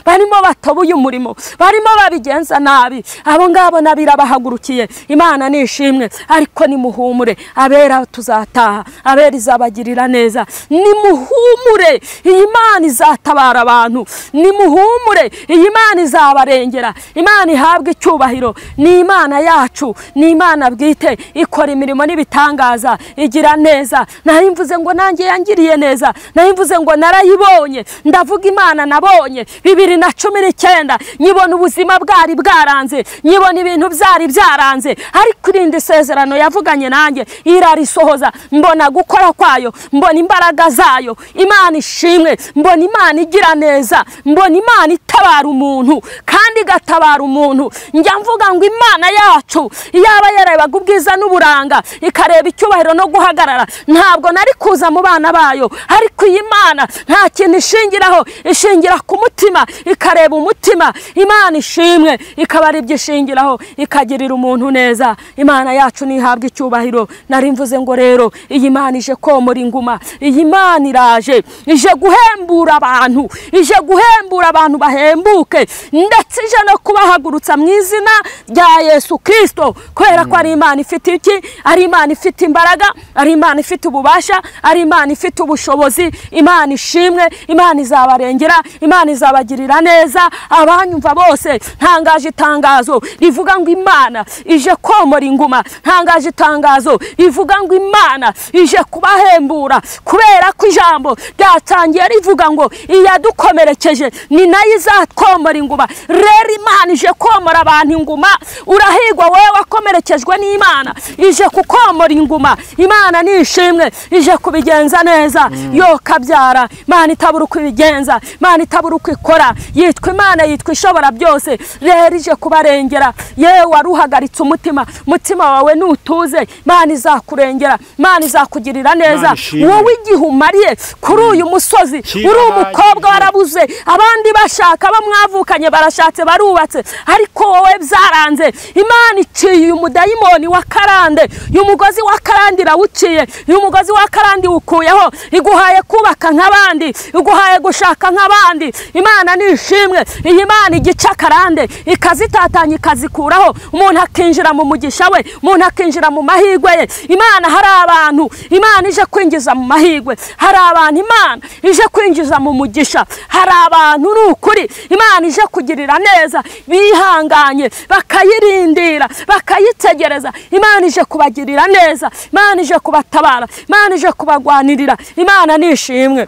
barimo batobuye umurimo, barimo babigenza nabi. Abo ngabo nabirabahagurukiye. Imana nishimwe, ariko nimuhumure, abera tuzataha, abera izabagirira neza. Nimuhumure, iyi Imana izatabara abantu. Nimuhumure, iyi Imana izabarengera. Imana ihabwe icyubahiro. Ni Imana yacu, ni Imana bwite, ikora imirimo n'ibitangaza, igira neza. Nari mvuze ngo nanjye yangiriye neza, nari mvuze ngo narayibonye. Ndavuga Imana nabonye 2019, nyibona ubuzima bwari bwaranze, nyibona ibintu byari byaranze, ariko irindi sezerano yavuganye nanjye irarisohoza. Mbona gukora kwayo, mbona imbaraga zayo. Imana ishimwe, mbona Imana igira neza, mbona Imana itabara umuntu kandi igatabara umuntu. Njya mvuga ngo Imana yacu yaba yarebaga ubwiza n'uburanga, ikareba icyubahiro no guhagarara, ntabwo nari kuza mu bana bayo. Ariko iyi Imana nta kintu ishingiraho, ishingira ku mutima, ikareba umutima. Imana ishimwe, ikabara ibyo ishingiraho, ikagirira umuntu neza. Imana yacu nihabwe icyubahiro. Nari mvuze ngo rero iyi Imana ije komora inguma, iyi Imana iraje, ije guhembura abantu, ije guhembura abantu bahembuke, ndetse ije no kubahagurutsa mu izina rya Yesu Kristo, kubera ko ari Imana ifite iki, ari Imana ifite imbaraga, ari Imana ifite ububasha, ari Imana ifite ubushobozi. Imana ishimwe, Imana izabarengera, Imana izabagirira neza. Abanyumva bose, ntangaje itangazo rivuga ngo Imana ije komora inguma, ntangaje itangazo rivuga ngo Imana ije kubahembura, kubera ko ijambo ryatangiye rivuga ngo iyadukomerekeje ni nayo izatwomora inguma. Rero Imana ije komora abantu inguma. Urahigwa wowe wakomerekejwe n'Imana, ije kukomora inguma. Imana nishimwe, ije kubigenza neza. Yo kabyara, Imana itabura uko ibigenza, Imana itabura uko ikora. Yitwa Imana, yitwa ishobora byose. Rero ije kubarengera. Yewe waruhagaritse umutima wawe nutuze, Imana izakurengera, Imana izakugirira neza. Wowe igihe umariye kuri uyu musozi, uri umukobwa warabuze, abandi bashaka, bamwavukanye barashatse, barubatse, ariko wowe byaranze. Imana iciye umudayimoni wa karande, uyu mugozi wa karande irawuciye, uyu mugozi wa karande ukuyeho, iguhaye kubaka nk'abandi, iguhaye gushaka nk'abandi. Imana nishimwe, iyi Imana igica karande, ikazitatanya, ikazikuraho, umuntu akinjira mu mugisha we, umuntu akinjira mu mahirwe ye. Imana hari abantu Imana ije kwinjiza mu mahirwe, hari abantu Imana ije kwinjiza mu mugisha, hari abantu n'ukuri Imana ije kugirira neza, bihanganye bakayirindira, bakayitegereza. Imana ije kubagirira neza, Imana ije kubatabara, Imana ije kubagwanirira. Imana nishimwe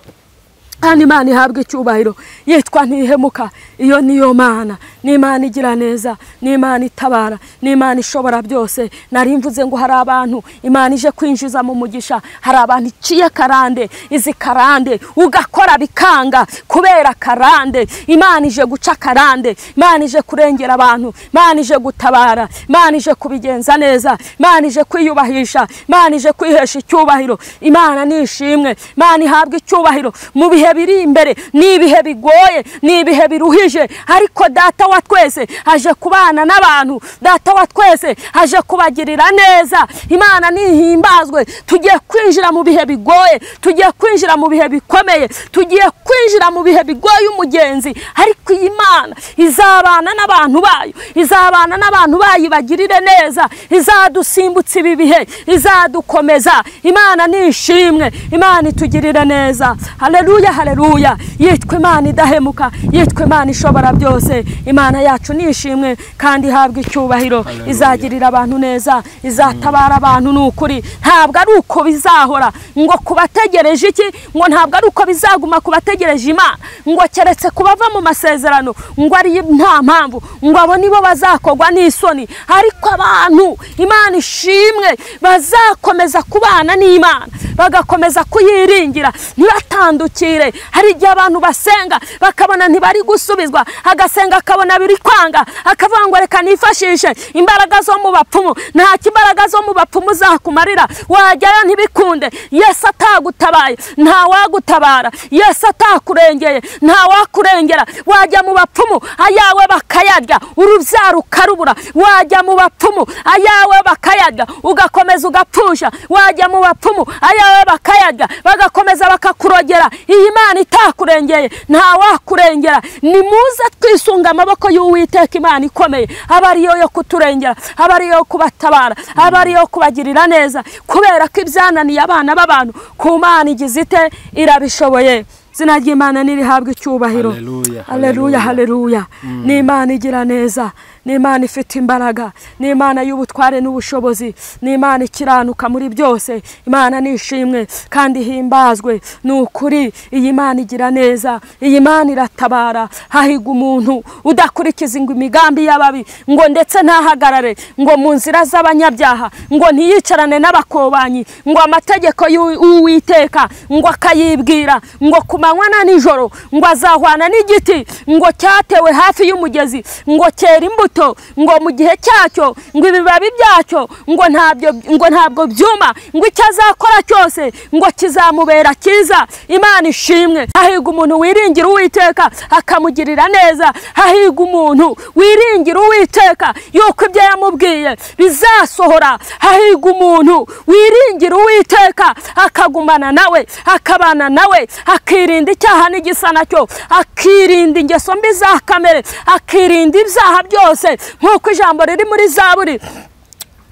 kandi Imana ihabwe icyubahiro. Yitwa ntihemuka, iyo niyo Mana. Ni Imana igira neza, ni Imana itabara, ni Imana ishobora byose. Nari mvuze ngo hari abantu Imana ije kwinjiza mu mugisha, hari abantu iciye karande, izi karande ugakora bikanga kubera karande. Imana ije guca karande, Imana ije kurengera abantu, Imana ije gutabara, Imana ije kubigenza neza, Imana ije kwiyubahisha, Imana ije kwihesha icyubahiro. Imana nishimwe, Imana ihabwe icyubahiro. Mu bihe biri imbere ni ibihe bigoye, ni ibihe biruhije, ariko data wa twese aje kubana n'abantu, data wa twese aje kubagirira neza. Imana nihimbazwe. Tugiye kwinjira mu bihe bigoye, tugiye kwinjira mu bihe bikomeye, tugiye kwinjira mu bihe bigoye umugenzi, ariko iyi Mana izabana n'abantu bayo, izabana n'abantu bayo bagirire neza, izadusimbutsa ibi bihe, izadukomeza. Imana nishimwe, Imana itugirire neza. Haleluya, haleluya. Yitwa Imana idahemuka, yitwa Imana ishobora byose. Imana yacu nishimwe kandi ihabwa icyubahiro. Izagirira abantu neza, izatabara abantu n'ukuri. Ntabwo ari uko bizahora ngo kubategereje iki, ngo ntabwo ari uko bizaguma kubategereje Imana, ngo keretse kubava mu masezerano ngo ari nta mpamvu, ngo abo nibo bazakogwa n'isoni. Ariko abantu Imana ishimwe bazakomeza kubana n'Imana, bagakomeza kuyiringira, ntibatandukire. Hari igihe abantu basenga bakabona ntibari gusubizwa, agasenga akabona biri kwanga, akavuga ngo reka nifashishe imbaraga zo mu bapfumu. Nta kimbaraga zo mu bapfumu zakumarira, wajyayo ntibikunde. Yesu atagutabaye nta wagutabara, Yesu atakurengeye nta wakurengera. Wajya mu bapfumu ayawe bakayarya, urubyaro ukarubura. Wajya mu bapfumu ayawe bakayarya, ugakomeza ugapfusha. Wajya mu bapfumu ayawe bakayarya, bagakomeza bakakurogera. Iyi Imana itakurengeye nta wakurengera. Nimuze twisunga amaboko y'Uwiteka, Imana ikomeye, aba ariyo yo kuturengera, aba ariyo yo kubatabara, aba ariyo yo kubagirira neza, kubera ko ibyananiye abana b'abantu ku Mana igize ite, irabishoboye. Izina ry'Imana nirihabwa icyubahiro. Haleluya, haleluya. Ni Imana igira neza, ni Imana ifite imbaraga, ni Imana y'ubutware n'ubushobozi, ni Imana ikiranuka muri byose. Imana nishimwe kandi himbazwe. Ni ukuri iyi Imana igira neza, iyi Imana iratabara. Hahiga umuntu udakurikiza imigambi y'ababi, ngo ndetse ntahagarare ngo mu nzira z'abanyabyaha, ngo ntiyicarane n'abakobanyi, ngo amategeko y'Uwiteka ngo akayibwira, ngo kumanywa na nijoro, ngo azahwana n'igiti ngo cyatewe hafi y'umugezi, ngo cyera imbuto, ngo mu gihe cyacyo, ngo ibibabi byacyo ngo ntabwo byuma, ngo icyo azakora cyose ngo kizamubera cyiza. Imana ishimwe. Hahiga umuntu wiringira Uwiteka akamugirira neza. Hahiga umuntu wiringira Uwiteka yuko ibyo yamubwiye bizasohora. Hahiga umuntu wiringira Uwiteka akagumana nawe, akabana nawe, akirinda icyaha n'igisa nacyo, akirinda ingeso mbi za kamere, akirinda ibyaha byose, nk'uko ijambo riri muri Zaburi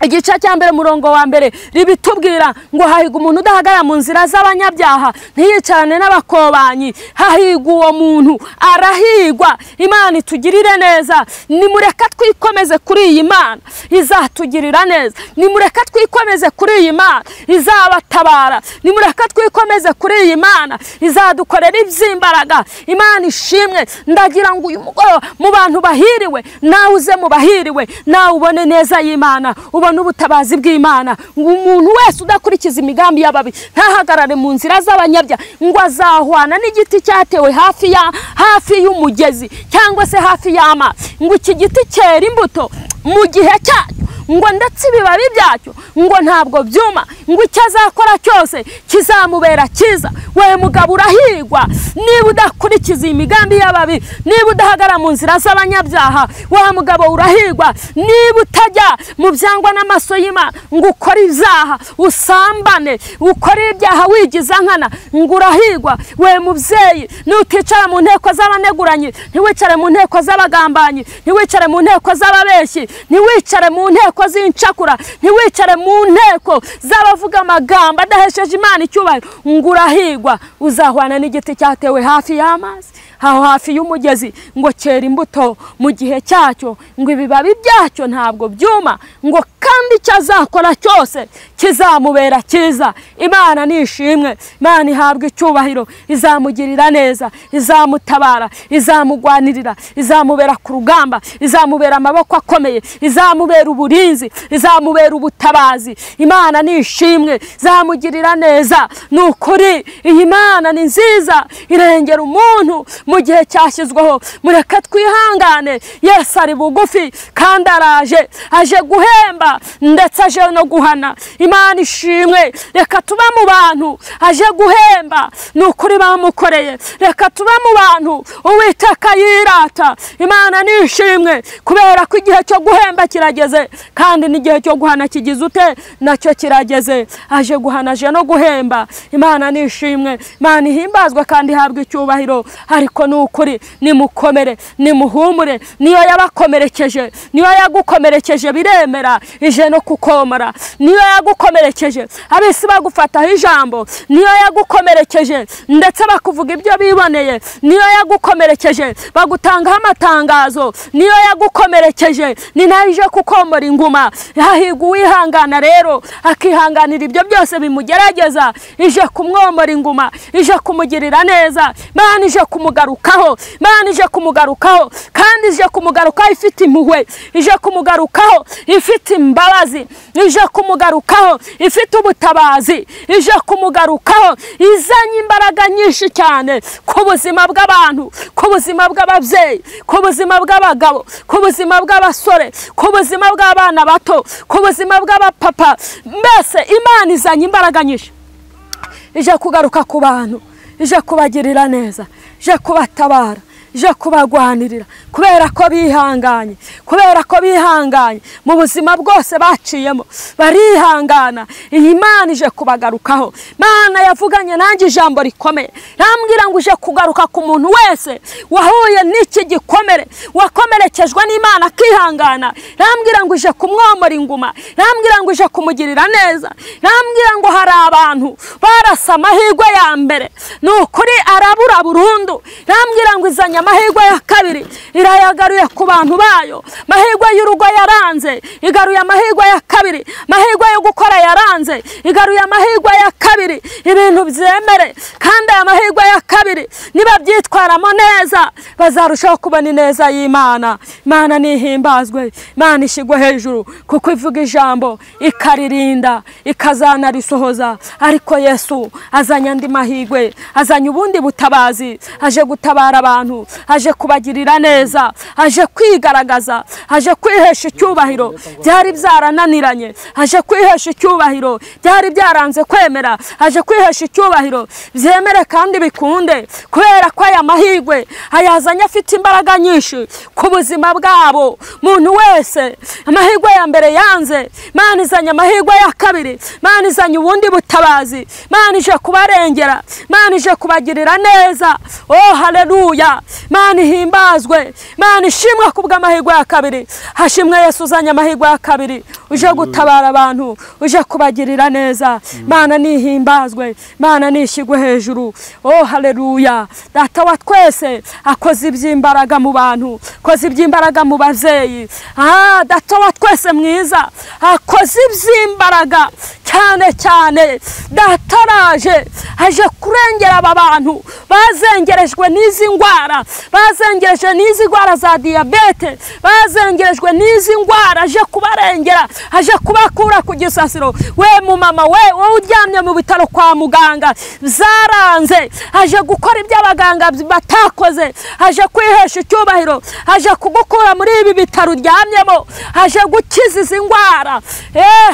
igice cya mbere murongo wa mbere ribitubwira ngo hahiga umuntu udahagarara mu nzira z'abanyabyaha, ntiyicarane n'abakobanyi. Hahiga uwo muntu, arahigwa. Imana itugirire neza. Nimureka twikomeze kuri iyi Mana, izatugirira neza. Nimureka twikomeze kuri iyi Mana, izabatabara. Nimureka twikomeze kuri iyi Mana, izadukorera iby'imbaraga. Imana ishimwe. Ndagira ngo uyu mugoroba mu bantu bahiriwe, nawe uze mu bahiriwe, nawe ubone neza y'Imana, ubona ubutabazi bw'Imana. Ngo umuntu wese udakurikiza imigambi y'ababi ntahagarare mu nzira z'abanyabyaha, ngo azahwana n'igiti cyatewe hafi y'umugezi cyangwa se hafi y'amazi, ngo iki giti cyera imbuto mu gihe cyacyo, ngo ndetse ibibabi byacyo ngo ntabwo byuma, ngo icyo azakora cyose kizamubera cyiza. We mugabo urahigwa niba udakurikiza imigambi y'ababi, niba udahagarara mu nzira z'abanyabyaha. Wa mugabo urahigwa niba utajya mu byangwa n'amaso y'Imana, ngo ukore ibyaha, usambane, ukore ibyaha wigiza nkana, ngo urahigwa. We mubyeyi, nuticara mu nteko z'abaneguranye, ntiwicare mu nteko z'abagambanyi, ntiwicare mu nteko z'ababeshyi, ntiwicare mu nteko z'incakura, ntiwicare mu nteko z'abavuga amagambo adahesheje Imana icyubahiro, ngo urahigwa. Uzahwana n'igiti cyatewe hafi y'amazi, aho hafi y'umugezi, ngo cyera imbuto mu gihe cyacyo, ngo ibibabi byacyo ntabwo byuma, ngo kandi icyo azakora cyose kizamubera cyiza. Imana nishimwe. Imana ihabwa icyubahiro. Izamugirira neza, izamutabara, izamugwanirira, izamubera ku rugamba, izamubera amaboko akomeye, izamubera uburinzi, izamubera ubutabazi. Imana nishimwe. Izamugirira neza. Ni ukuri iyi Mana ni nziza, irengera umuntu mu gihe cyashyizweho. Mureke twihangane. Yesu ari bugufi kandi araje, aje guhemba kweza ndetse aje no guhana. Imana ishimwe. Reka tuba mu bantu aje guhemba n'ukuri bamukoreye. Reka tuba mu bantu Uwiteka yirata. Imana nishimwe kubera ko igihe cyo guhemba kirageze kandi n'igihe cyo guhana kigize ute nacyo kirageze. Aje guhana aje no guhemba. Imana nishimwe. Imana ihimbazwe kandi ihabwe icyubahiro. Ariko n'ukuri nimukomere nimuhumure. Niyo yabakomerekeje niyo yagukomerekeje biremera ije no kukomora. Niyo yagukomerekeje abisi bagufataho ijambo. Niyo yagukomerekeje ndetse bakuvuga ibyo biboneye. Niyo yagukomerekeje bagutangaho amatangazo. Niyo yagukomerekeje ni nayo ije kukomora inguma. Hahirwa uwihangana rero akihanganira ibyo byose bimugerageza. Ije kumwomora inguma, ije kumugirira neza. Imana ije kumugarukaho, Imana ije kumugarukaho kandi ije kumugarukaho ifite impuhwe. Ije kumugarukaho ifite imbabazi. Ije kumugarukaho ifite ubutabazi. Ije kumugarukaho izanye imbaraga nyinshi cyane ku buzima bw'abantu, ku buzima bw'ababyeyi, ku buzima bw'abagabo, ku buzima bw'abasore, ku buzima bw'abana bato, ku buzima bw'abapapa. Mbese Imana izanye imbaraga nyinshi. Ije kugaruka ku bantu, ije kubagirira neza, ije kubatabara, ije kubagwanirira kubera ko bihanganye, kubera ko bihanganye mu buzima bwose baciyemo barihangana. Iyi Mana ije kubagarukaho. Mana yavuganye nanjye ijambo rikomeye, rambwira ngo uje kugaruka ku muntu wese wahuye n'iki gikomere, wakomerekejwe n'Imana akihangana. Rambwira ngo uje kumwomora inguma, rambwira ngo uje kumugirira neza. Rambwira ngo hari abantu barasa amahirwe ya mbere n'ukuri arabura burundu. Rambwira ngo izanye amahirwe ya kabiri irayagaruye ku bantu bayo. Mahirwe y'urugo yaranze igaruye amahirwe ya kabiri. Mahirwe yo gukora yaranze igaruye amahirwe ya kabiri. Ibintu byemere kandi aya mahirwe ya kabiri niba byitwaramo neza bazarushaho kubona ineza y'Imana. Imana nihimbazwe, Imana ishigwe hejuru kuko ivuga ijambo ikaririnda ikazanarisohoza. Ariko Yesu azanye andi mahirwe, azanye ubundi butabazi. Aje gutabara abantu, aje kubagirira neza, aje kwigaragaza, aje kwihesha icyubahiro byari byarananiranye. Aje kwihesha icyubahiro byari byaranze kwemera. Aje kwihesha icyubahiro byemere kandi bikunde kubera ko aya mahirwe ayazanye afite imbaraga nyinshi ku buzima bwabo. Muntu wese amahirwe ya mbere yanze, Imana izanye amahirwe ya kabiri. Imana izanye ubundi butabazi. Imana ije kubarengera, Imana ije kubagirira neza. Oh haleluya. Imana ihimbazwe, Imana ishimwe kubw'amahirwe ya kabiri. Hashimwe Yesu uzanye amahirwe ya kabiri, uje gutabara abantu, uje kubagirira neza. Imana nihimbazwe, Imana nishigwe hejuru. Oh haleluya. Data wa twese akoze iby'imbaraga mu bantu, akoze iby'imbaraga mu bavyeyi. Data wa twese mwiza akoze iby'imbaraga cyane cyane. Data araje aje kurengera aba bantu bazengerejwe n'izi ngwara, bazengereje n'izi ngwara za diabete, bazengerejwe n'izi ngwara. Aje kubarengera, aje kubakura ku gisasiro. We mu mama we uryamye mu bitaro kwa muganga zaranze, aje gukora ibyo abaganga batakoze. Aje kwihesha icyubahiro, aje kugukura muri ibi bitaro uryamyemo, aje gukiza izi ngwara.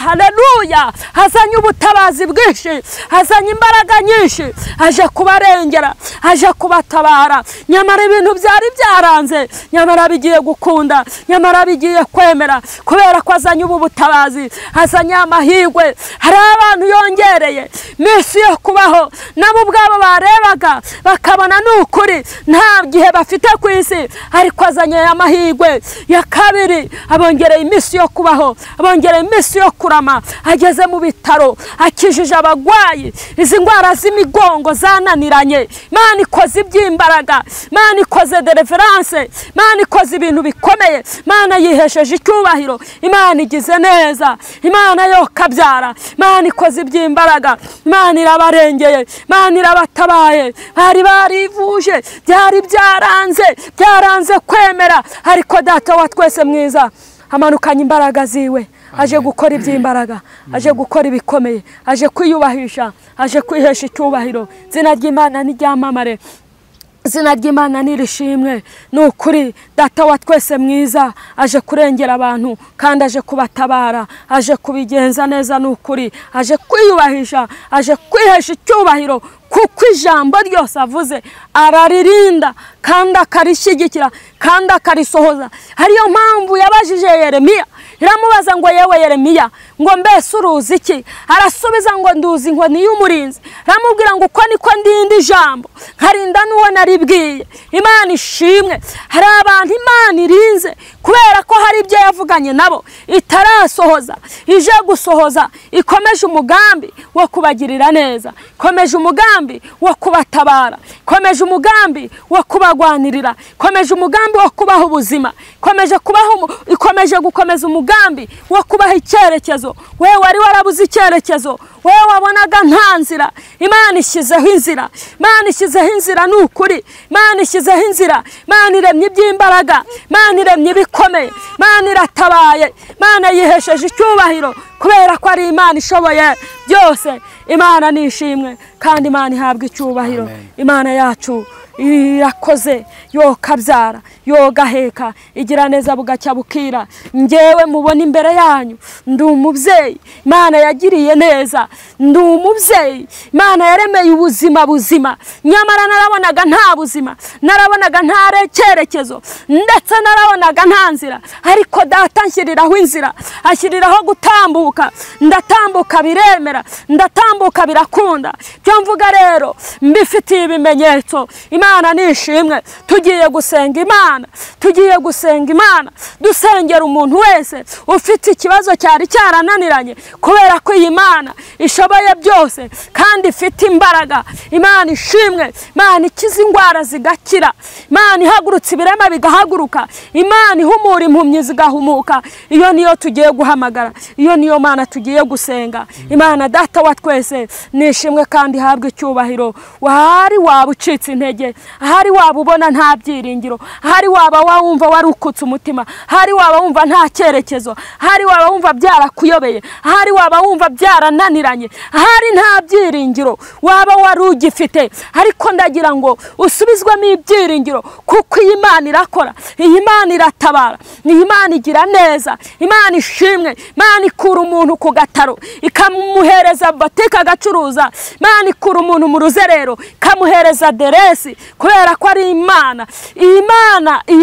Haleluya. Azanye ubutabazi bwinshi, azanye imbaraga nyinshi. Aje kubarengera, aje kubatabara. Nyamara ibintu byari byaranze, nyamara bigiye gukunda, nyamara bigiye kwemera kubera ko azanye ubu butabazi, azanye amahirwe. Hari abantu yongereye minsi yo kubaho nabo ubwabo barebaga bakabona n'ukuri nta gihe bafite ku isi, ariko azanye amahirwe ya kabiri. Abongereye iminsi yo kubaho, abongereye iminsi yo kurama. Ageze mu bitaro akijije abagwayi izi ngwara z'imigongo zananiranye. Imana ikoze iby'imbaraga, Imana ikoze deliverance, Imana ikoze ibintu bikomeye. Imana yihesheje icyubahiro, Imana igize neza, Imana yo kabyara. Imana ikoze iby'imbaraga, Imana irabarengeye, Imana irabatabaye. Bari barivuje byari byaranze kwemera, ariko Data wa twese mwiza amanukanye imbaraga ziwe. Aje gukora iby'imbaraga, aje gukora ibikomeye, aje kwiyubahisha, aje kwihesha icyubahiro. Zina ry'Imana n'iryamamare. izina ry'Imana nirishimwe. Nukuri data wa twese mwiza aje kurengera abantu kandi aje kubatabara, aje kubigenza neza. Nukuri aje kwiyubahisha, aje kwihesha icyubahiro, kuko ijambo ryose avuze araririnda kandi akarishyigikira kandi akarisohoza. Hariyo mpamvu yabajije Yeremiya, iramubaza ngo yewe Yeremiya, ngo mbese uruzi iki? Arasubiza ngo nduzi inkoni y'umurinzi. Aramubwira ngo uko niko ndinda ijambo nkarinda n'uwo naribwiye. Imana ishimwe. Hari abantu Imana irinze kubera ko hari ibyo yavuganye nabo itarasohoza, ije gusohoza. Ikomeje umugambi wo kubagirira neza, ikomeje umugambi wo kubatabara, ikomeje umugambi wo kubagwanirira, ikomeje umugambi wo kubaha ubuzima, ikomeje gukomeza umugambi wo kubaha icyerekezo. Wewe wari warabuze icyerekezo, wewe wabonaga nta nzira, Imana ishyizeho inzira. Imana ishyizeho inzira. Nukuri Imana ishyizeho inzira. Imana iremye iby'imbaraga, Imana iremye ibikomeye, Imana iratabaye, Imana yihesheje icyubahiro kubera ko ari Imana ishoboye byose. Imana nishimwe kandi Imana ihabwa icyubahiro. Imana yacu irakoze, yokabyara, yogaheka, igira neza bugacya bukira. Ngewe mubona imbere yanyu ndi umubyeyi Imana yagiriye neza, ndi umubyeyi Imana yaremeye ubuzima buzima. Nyamara narabonaga nta buzima, narabonaga nta cyerekezo, ndetse narabonaga nta nzira. Ariko data nshyiriraho inzira, ashyiriraho gutambuka. Ndatambuka biremera, ndatambuka birakunda. Byo mvuga rero mbifitiye ibimenyetso. Imana nishimwe. Tugiye gusenga Imana, tugiye gusenga Imana, dusengera umuntu wese ufite ikibazo cyari cyarananiranye, kubera ko iyi Imana ishoboye byose kandi ifite imbaraga. Imana ishimwe. Imana ikiza indwara zigakira, Imana ihagurutsa ibirema bigahaguruka, Imana ihumura impumyi zigahumuka. Iyo niyo tugiye guhamagara, iyo niyo Mana tugiye gusenga. Imana data wa twese nishimwe kandi habwe icyubahiro. Wari waba ucitse intege, ahari waba ubona nta byiringiro, ahari waba wumva warukutse umutima, ahari waba wumva nta cyerekezo, ahari waba wumva byarakuyobeye, ahari waba wumva byarananiranye, ahari nta byiringiro waba warugifite, ariko ndagira ngo usubizwemo ibyiringiro, kuko iyi Imana irakora, iyi Imana iratabara, iyi Imana igira neza. Imana ishimwe. Imana ikura umuntu ku gataro ikamuhereza botike agacuruza. Imana ikura umuntu mu ruzerero ikamuhereza deresi, kubera ko ari Imana. Iyi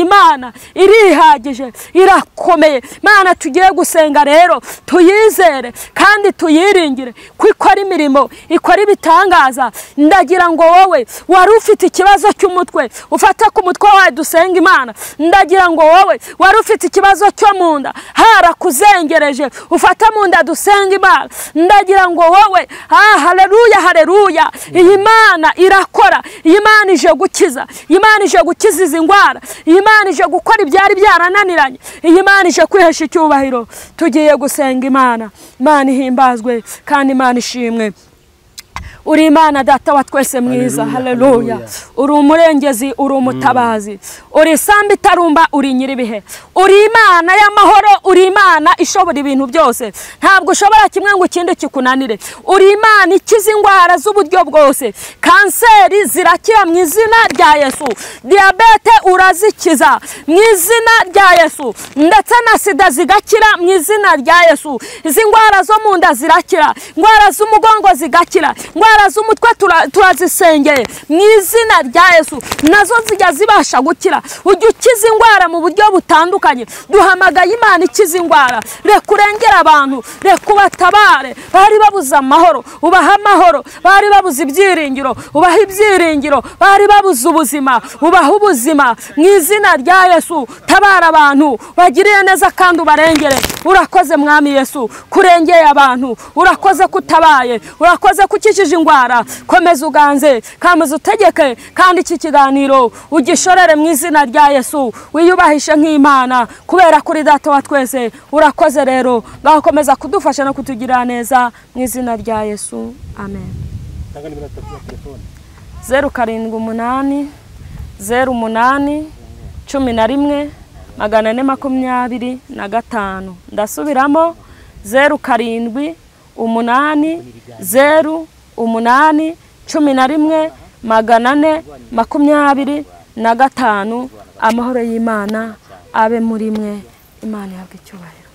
Mana irihagije, irakomeye. Imana tugiye gusenga rero tuyizere kandi tuyiringire, ko ikora imirimo, ikora ibitangaza. Ndagira ngo wowe wari ufite ikibazo cy'umutwe ufata ku mutwe wawe dusenga Imana. Ndagira ngo wowe wari ufite ikibazo cyo mu nda harakuzengereje ufata mu nda dusenga Imana. Ndagira ngo wowe haleluya haleluya, iyi Mana irakora, iyi Mana ije gukiza, iyi Mana ije gukiza izi ndwara, iyi Mana ije gukora ibyari byarananiranye, iyi Mana ije kwihesha icyubahiro. Tugiye gusenga Imana. Imana ihimbazwe kandi Imana ishimwe. Uri Imana data wa twese mwiza. Haleluya. Uri umurengezi, uri umutabazi, uri isambu itarumba, uri nyiribihe, uri Imana y'amahoro, uri Imana ishobora ibintu byose. Ntabwo ushobora kimwe ngo ikindi kikunanire. Uri Imana ikiza indwara z'uburyo bwose. Kanseri zirakira mu izina rya Yesu, diabete urazikiza mu izina rya Yesu, ndetse na sida zigakira mu izina rya Yesu. Izi ndwara zo mu nda zirakira, indwara z'umugongo zigakira, indwara z'umutwe turazisengeye mu izina rya Yesu, nazo zijya zibasha gukira. Ujye ukiza indwara mu buryo butandukanye. Duhamagaye Imana ikiza indwara. Reka urengera abantu, reka ubatabare. Bari babuze amahoro ubaha amahoro, bari babuze ibyiringiro ubaha ibyiringiro, bari babuze ubuzima ubaha ubuzima mu izina rya Yesu. Tabara abantu, bagiriye neza kandi ubarengere. Urakoze Mwami Yesu kurengeye abantu, urakoze kutabaye, urakoze kukijije indwara. Komeza uganze, kameze utegeke, kandi iki kiganiro ugishorere mu izina rya Yesu. Wiyubahishe nk'Imana, kubera kuri data wa twese. Urakoze rero, ngaho komeza kudufasha no kutugirira neza mu izina rya Yesu. Amen. 078 08 11 425. Ndasubiramo 078 08 11 425. Amahoro y'Imana abe muri mwe. Imana ihabwe icyubahiro.